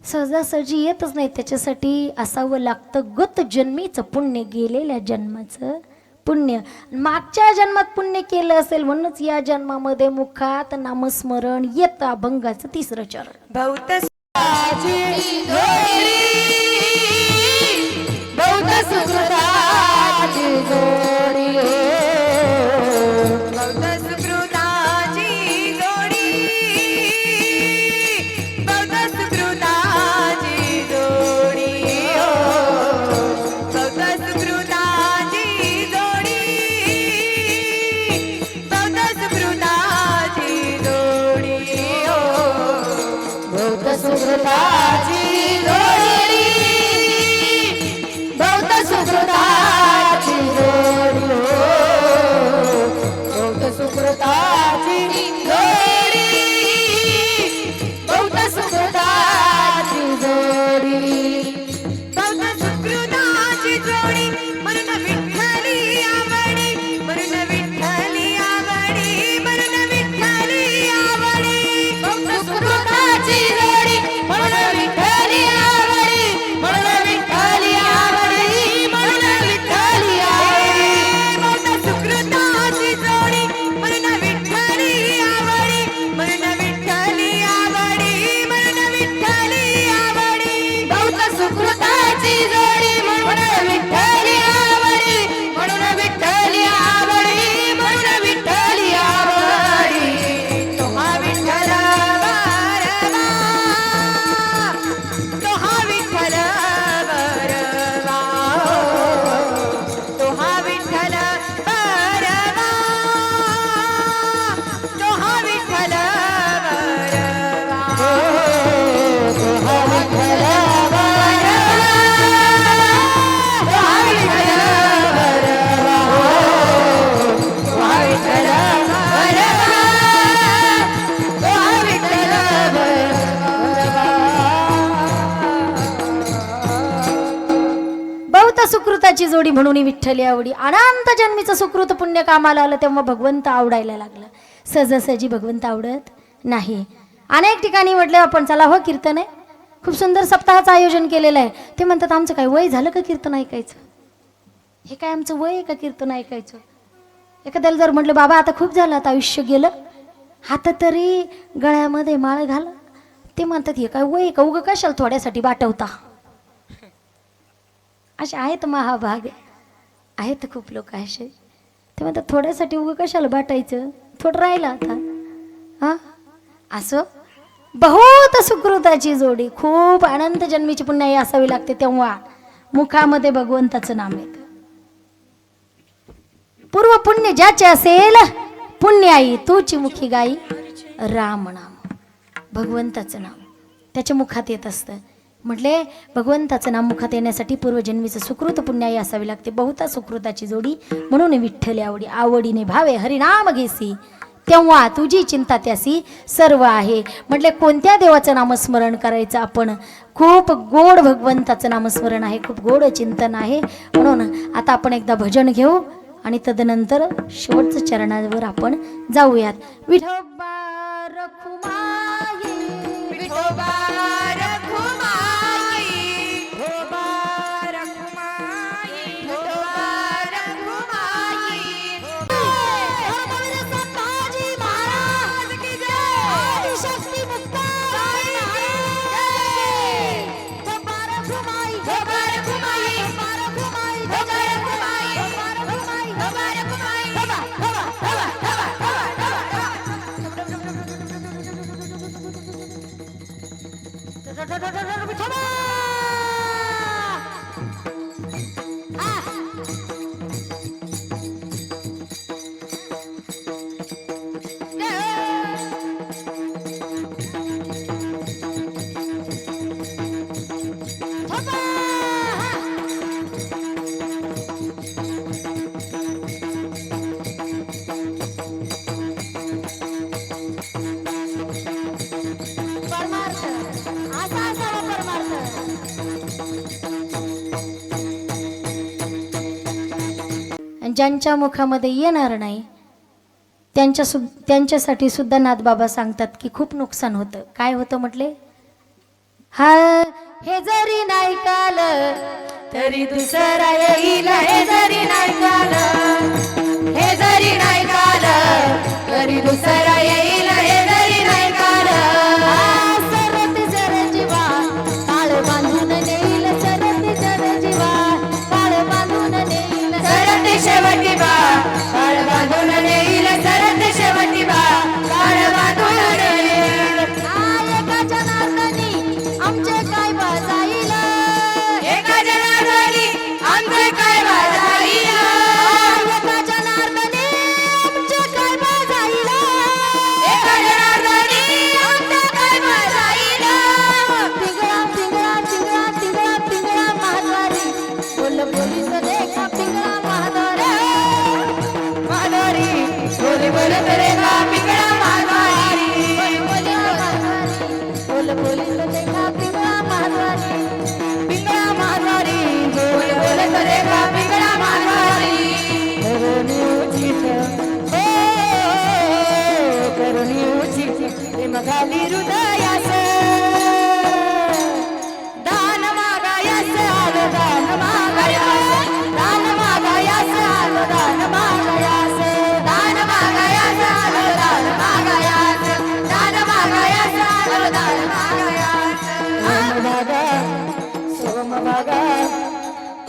सहजासहजी येतच नाही. त्याच्यासाठी असावं लागतं गत जन्मीचं पुण्य, गेलेल्या जन्माचं पुण्य. मागच्या जन्मात पुण्य केलं असेल म्हणूनच या जन्मामध्ये मुखात नामस्मरण येतं. अभंगाचं 3रं चरण. बहुत सुकृताची जोडी, बहुत सुकृताची जोडी, बहुत सुकृताची जोडी, बहुत सुकृताची जोडी, बहुत सुकृताची जोडी, बहुत सुकृताची जोडी, बहुत सुकृताची जोडी, बहुत सुकृताची जोडी, बहुत सुकृताची जोडी, बहुत सुकृताची जोडी. म्हणून विठ्ठली आवडी, म्हणून विठ्ठली आवडी, म्हणून विठ्ठली आवडी, बहुत सुकृताची जोडी, म्हणून विठ्ठली आवडी, म्हणून विठ्ठली आवडी, म्हणून विठ्ठली आवडी, बहुत सुकृताची जोडी, म्हणून विठ्ठली आवडी, म्हणून विठ्ठली आवडी, म्हणून विठ्ठली आवडी, बहुत सुकृताची जोडी, म्हणून विठ्ठली आवडी, म्हणून विठ्ठली आवडी, म्हणून विठ्ठली आवडी. तो हा विठ्ठल बरवा, तो हा विठ्ठल बरवा, तो हा विठ्ठल बरवा, तो हा विठ्ठल बरवा, तो हा विठ्ठल बरवा, तो हा विठ्ठल बरवा, तो हा विठ्ठल बरवा, तो हा विठ्ठल बहुत सुकृताची जोडी म्हणून विठ्ठली आवडी. अनंत जन्मीचं सुकृत पुण्य कामाला आलं तेव्हा भगवंत आवडायला लागला. सहजासहजी भगवंत आवडत नाही. अनेक ठिकाणी म्हटलं आपण चला हो कीर्तन आहे, खूप सुंदर सप्ताहाचं आयोजन केलेलं आहे. ते म्हणतात आमचं काय वय झालं का कीर्तन ऐकायचं? हे काय आमचं वय आहे का कीर्तन ऐकायचं? एखाद्याला जर म्हटलं बाबा आता खूप झालं, आता आयुष्य गेलं, हातात तरी गळ्यामध्ये माळ घाल, ते म्हणतात हे काय वय का, उगं कशाला थोड्यासाठी बाटवता. असे आहेत महाभाग, आहेत खूप लोक असे. ते म्हणतात थोड्यासाठी उगं कशाला बाटायचं, थोडं राहिलं आता. हा असं बहुत सुकृताची जोडी, खूप अनंत जन्मीची पुण्याई असावी लागते तेव्हा मुखामध्ये भगवंताचं नाम येतं. पूर्व पुण्य ज्याचे असेल पुण्याई तूची मुखी गाई राम नाम, भगवंताचं नाम त्याच्या मुखात येत असतं. म्हटले भगवंताचं नाम मुखात येण्यासाठी पूर्वजन्मीचं सुकृत पुण्याई असावी लागते. बहुता सुकृताची जोडी म्हणून विठ्ठल आवडी आवडीने भावे हरिनाम घेसी तेव्हा तुझी चिंता त्यासी सर्व आहे. म्हटले कोणत्या देवाचं नामस्मरण करायचं आपण? खूप गोड भगवंताचं नामस्मरण आहे, खूप गोड चिंतन आहे. म्हणून आता आपण एकदा भजन घेऊ आणि तदनंतर शेवटचं चरणावर आपण जाऊयात. विठोबा रखुमाई, विठोबा रखुमाई, विठोबा रखुमाई, विठोबा रखुमाई. धर्मवीर संभाजी महाराज की जय. आदिशक्ती मुक्ताई महाराज जय. विठोबा रखुमाई, विठोबा रखुमाई, विठोबा रखुमाई, विठोबा रखुमाई, विठोबा रखुमाई, विठोबा रखुमाई. हवा, हवा, हवा, हवा, हवा, हवा, हवा. विठोबा. परमार्थ असा असावा परमार्थ. ज्यांच्या मुखामध्ये येणार नाही त्यांच्यासाठी सुद्धा नाथबाबा सांगतात की खूप नुकसान होतं. काय होतं म्हटले? हा हे जरी नाही काल तरी दुसरा येईल, हे जरी नाही काल, हे जरी नाही काल, तरी दुसरा येईल, हे जरी नाही काल. सरत जर जीवा काळ बांधून नेईल, सरत जर जीवा काळ बांधून नेईल. सरत शेवटी बा काळ बांधून नेईल, सरत शेवटी बा काळ बांधून नेईल. एका जनार्दनी आमचे काय बाजाईल, एका जनार्दनी आमचे काय वाजाईल, एका जनार्दनी आमचे काय बाजाईल. एका जनार्दनी आमचे काय वाजाईल. पिंगळा पिंगळा पिंगळा पिंगळा पिंगळा महाद्वारी बोल पोलीस देखा पिंगळा महाद्वारी. माधुरी बोल बोलत रे बा पिंगळा माधुरी. बोल पोलीस देखा पिंगळा महाद्वारी. पिंगळा माधुरी बोल बोलत रे बा पिंगळा माधुरी. करुणी उचित करुणी उचित मगाली हृदयास दान मागायास आलो, दान मागायास, दान मागायास आलो, दान मागायास, दान मागायास आलो, दान मागायास, दान मागायास आलो, दान मागायास. ओम भागा सोम भागा,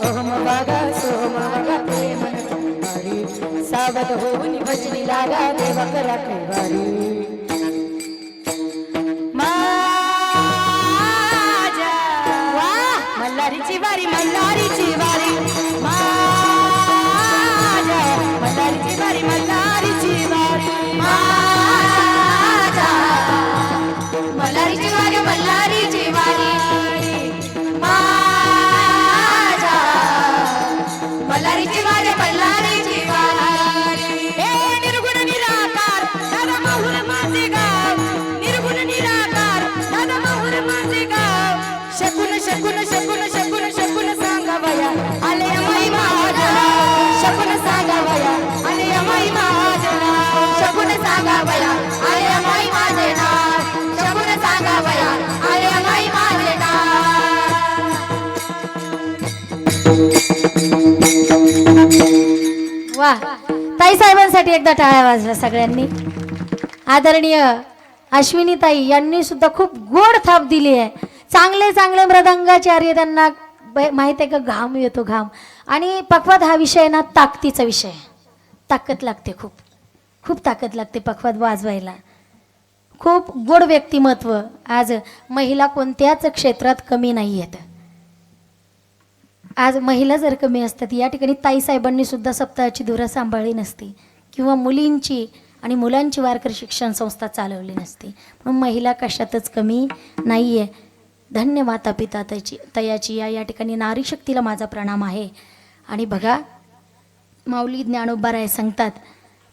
ओम भागा सोम भागा, प्रेम हरी सावध होऊन भजनी लागा, देवा करा कैवारी. माझ्या मल्हारीची वारी, मल्हारीची वारी, माझ्या मल्हारीची वारी, मल्हारीची वारी, माझ्या मल्हारीची वारी, मल्हारीची वारी, माझ्या मल्हारीची वारी, मल्हारीची वारी. हे निर्गुण निराकार दादा माहुर माझे गाव, निर्गुण निराकार दादा माहुर माझे गाव. शकून शकून शकून शकून शकून सांगावया आले अमाई माझ्या नाव, शकून सांगावया आले अमाई माझे नाव, शकून सांगावया आले अमाई माझे नाव, शकून सांगावया आले अमाई माझे नाव. वा ताई साहेबांसाठी एकदा टाळ्या वाजल्या सगळ्यांनी. आदरणीय अश्विनी ताई यांनी सुद्धा खूप गोड थाप दिली आहे. चांगले चांगले मृदंगाचार्य त्यांना माहित आहे का घाम येतो घाम. आणि पखवाद हा विषय ना ताकदीचा विषय, ताकद लागते, खूप खूप ताकद लागते पखवाद वाजवायला. खूप गोड व्यक्तिमत्व. आज महिला कोणत्याच क्षेत्रात कमी नाही आहेत. आज महिला जर कमी असतात, या ठिकाणी ताईसाहेबांनी सुद्धा सप्ताहाची धुरा सांभाळली नसती किंवा मुलींची आणि मुलांची वारकरी शिक्षण संस्था चालवली नसती. म्हणून महिला कशातच कमी नाही आहे. धन्य माता पिता तयाची या ठिकाणी नारी शक्तीला माझा प्रणाम आहे. आणि बघा माऊली ज्ञानोबा राय सांगतात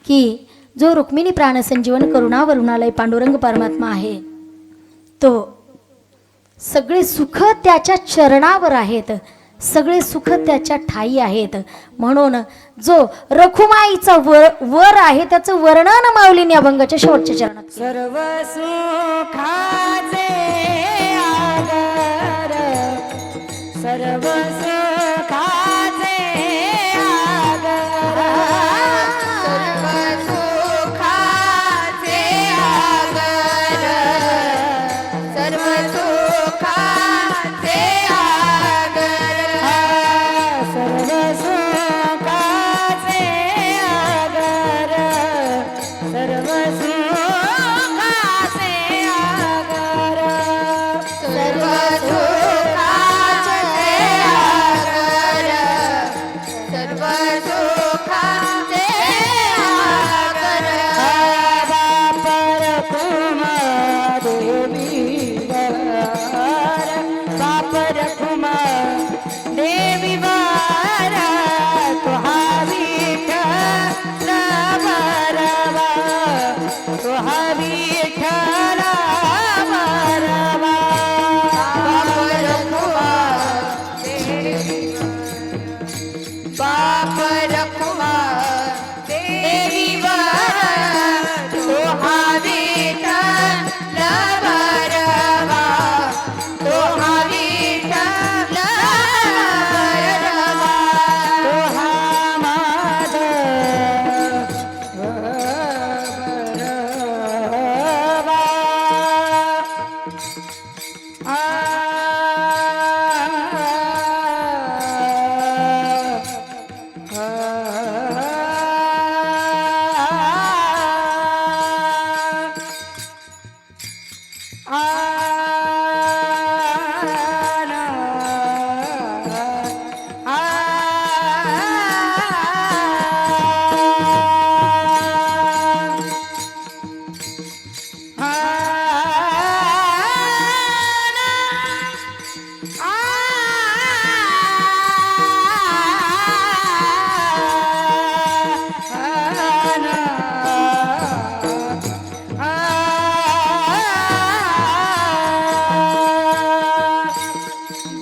की जो रुक्मिणी प्राणसंजीवन करुणा वरुणालय पांडुरंग परमात्मा आहे तो सगळे सुख त्याच्या चरणावर आहेत, सगळे सुख त्याच्या ठाई आहेत. म्हणून जो रखुमाईचा वर आहे त्याचं वर्णन माऊलीने अभंगाच्या शेवटच्या चरणात केलं. सर्व सुखाचे आगर, सर्व सुखाचे आगर, सर्व सुखाचे आगर, सर्व सुखाचे आगर, सर्व सुखाचे आगर, सर्व सुखाचे आगर, सर्व सुखाचे आगर, सर्व सुखाचे आगर. बाप रखुमा देवी वर, बाप रखुमा देवी वर, तुहा विठ्ठल बरवा, तुहा विठ्ठल बरवा. बाप रखुमा बाप रखुमा देवी वर, तुहा विठ्ठल बरवा, तुहा विठ्ठल बरवा, तुहा माधव बरवा.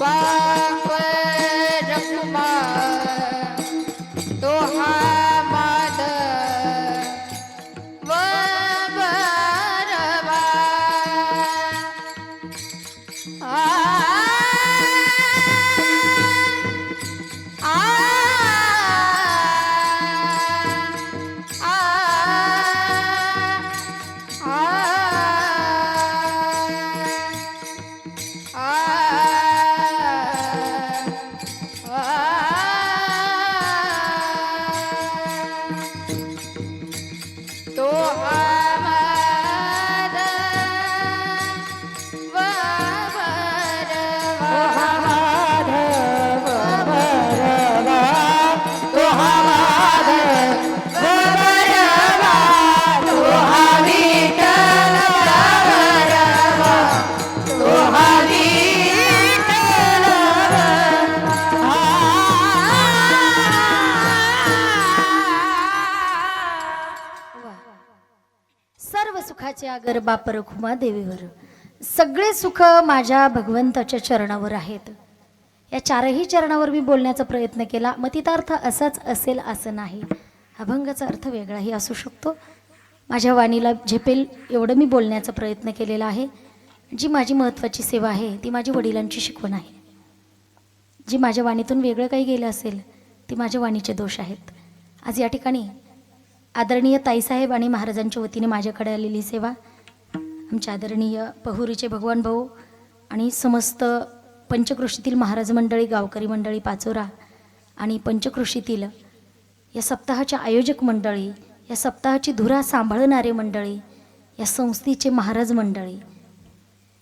बाप रखुमा तोहा माधव बरवा. तो सर्व सुखाचे आगर बाप रखुमा देवीवर. सगळे सुख माझ्या भगवंताच्या चरणावर आहेत. या चारही चरणावर मी बोलण्याचा प्रयत्न केला. मतिता अर्थ असाच असेल असं नाही, अभंगाचा अर्थ वेगळाही असू शकतो. माझ्या वाणीला झेपेल एवढं मी बोलण्याचा प्रयत्न केलेला आहे. जी माझी महत्त्वाची सेवा आहे ती माझी वडिलांची शिकवण आहे. जी माझ्या वाणीतून वेगळं काही गेलं असेल ती माझ्या वाणीचे दोष आहेत. आज या ठिकाणी आदरणीय ताईसाहेब आणि महाराजांच्या वतीने माझ्याकडे आलेली सेवा आमच्या आदरणीय पहुरीचे भगवान भाऊ आणि समस्त पंचक्रोशीतील महाराज मंडळी, गावकरी मंडळी, पाचोरा आणि पंचक्रोशीतील या सप्ताहाच्या आयोजक मंडळी, या सप्ताहाची धुरा सांभाळणारे मंडळी, या संस्थेचे महाराज मंडळी,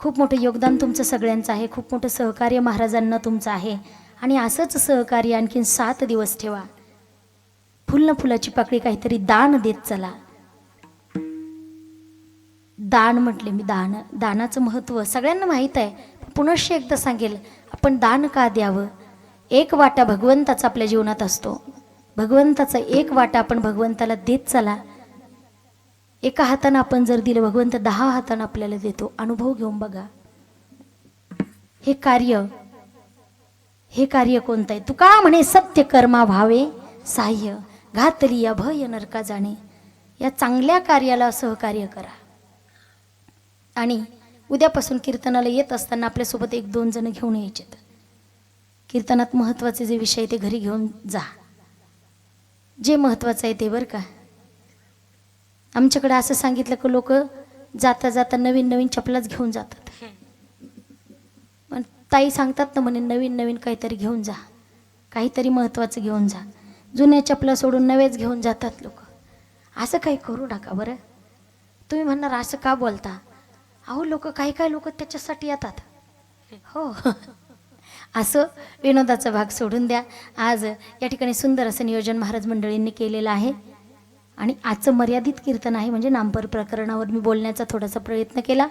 खूप मोठं योगदान तुमचं सगळ्यांचं आहे. खूप मोठं सहकार्य महाराजांना तुमचं आहे. आणि असंच सहकार्य आणखीन 7 दिवस ठेवा. फुल न फुलाची पाकळी काहीतरी दान देत चला. दान म्हटले मी, दानाचं महत्त्व सगळ्यांना माहीत आहे. पुनश्च एकदा सांगेल, आपण दान का द्यावं. एक वाटा भगवंताचा आपल्या जीवनात असतो. भगवंताचा एक वाटा आपण भगवंताला देत चला. एका हातानं आपण जर दिलं, भगवंत 10 हातानं आपल्याला देतो. अनुभव घेऊन बघा. हे कार्य कोणतं आहे. तुका म्हणे सत्य कर्मा भावे साह्य, घातली अभय नरका जाणे. या चांगल्या कार्याला सहकार्य करा. आणि उद्यापासून कीर्तनाला येत असताना आपल्यासोबत 1-2 जण घेऊन यायचेत. कीर्तनात महत्त्वाचे जे विषय ते घरी घेऊन जा. जे महत्त्वाचं आहे ते, बरं का. आमच्याकडे असं सांगितलं की लोक जाता जाता नवीन नवीन चपलाच घेऊन जातात. पण ताई सांगतात ना म्हणे, नवीन नवीन काहीतरी घेऊन जा, काहीतरी महत्त्वाचं घेऊन जा. जुन्या चपला सोडून नवेच घेऊन जातात लोक. असं काही करू नका बरं. तुम्ही म्हणणार असं का बोलता. अहो काही लोक त्याच्यासाठी येतात. हो असं विनोदाचा भाग सोडून द्या. आज या ठिकाणी सुंदर असं नियोजन महाराज मंडळींनी केलेलं आहे. आणि आजचं मर्यादित कीर्तन आहे, म्हणजे नामपर प्रकरणावर मी बोलण्याचा थोडासा प्रयत्न केला.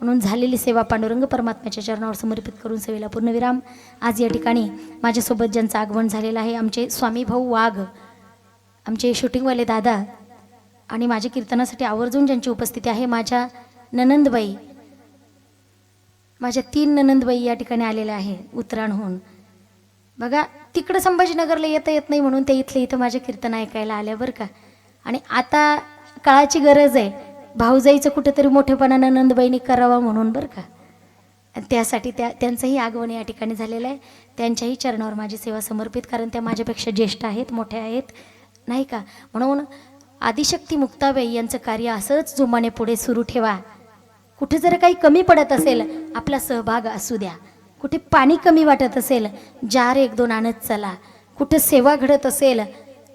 म्हणून झालेली सेवा पांडुरंग परमात्म्याच्या चरणावर समर्पित करून सेवेला पूर्णविराम. आज या ठिकाणी माझ्यासोबत ज्यांचं आगमन झालेलं आहे, आमचे स्वामी भाऊ वाघ, आमचे शूटिंगवाले दादा, आणि माझ्या कीर्तनासाठी आवर्जून ज्यांची उपस्थिती आहे, माझ्या ननंदबाई, माझ्या 3 ननंदबाई या ठिकाणी आलेल्या आहे उतराणहून. बघा, तिकडं संभाजीनगरला येत नाही म्हणून ते इथं माझ्या कीर्तन ऐकायला आल्या, बरं का. आणि आता काळाची गरज आहे, भाऊजाईचं कुठेतरी मोठेपणा ननंदबाईंनी करावा म्हणून, बरं का. त्यासाठी त्यांचंही आगमन या ठिकाणी झालेलं आहे. त्यांच्याही चरणावर माझी सेवा समर्पित, कारण त्या माझ्यापेक्षा ज्येष्ठ आहेत, मोठ्या आहेत, नाही का. म्हणून आदिशक्ती मुक्ताबाई यांचं कार्य असंच जोमाने पुढे सुरू ठेवा. कुठे जर काही कमी पडत असेल, आपला सहभाग असू द्या. कुठे पाणी कमी वाटत असेल, जार 1-2 आणत चला. कुठे सेवा घडत असेल,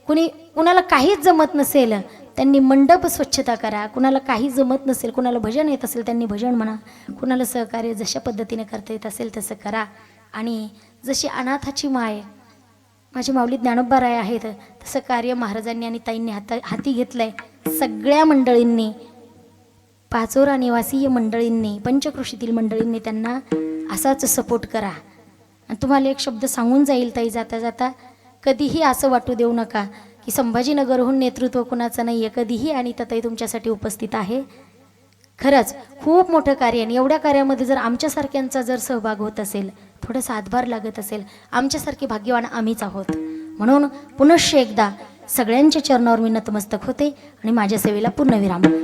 कुणाला काहीच जमत नसेल, त्यांनी मंडप स्वच्छता करा. कुणाला काही जमत नसेल, कुणाला भजन येत असेल त्यांनी भजन म्हणा. कुणाला सहकार्य जशा पद्धतीने करता येत असेल तसं करा. आणि जशी अनाथाची माय माझी माऊली ज्ञानोबाराय आहेत, तसं कार्य महाराजांनी आणि ताईंनी हाती घेतलंय. सगळ्या मंडळींनी, पाचोरा निवासीय मंडळींनी, पंचक्रोशीतील मंडळींनी त्यांना असाच सपोर्ट करा. आणि तुम्हाला एक शब्द सांगून जाईल ताई जाता जाता, कधीही असं वाटू देऊ नका की संभाजीनगरहून नेतृत्व कुणाचं नाही आहे. कधीही अनिताताई तुमच्यासाठी उपस्थित आहे. खरंच खूप मोठं कार्य. आणि एवढ्या कार्यामध्ये जर आमच्यासारख्यांचा जर सहभाग होत असेल, थोडासा हातभार लागत असेल, आमच्यासारखे भाग्यवान आम्हीच आहोत. म्हणून पुनश्च एकदा सगळ्यांच्या चरणावर मी नतमस्तक होते आणि माझ्या सेवेला पूर्णविराम.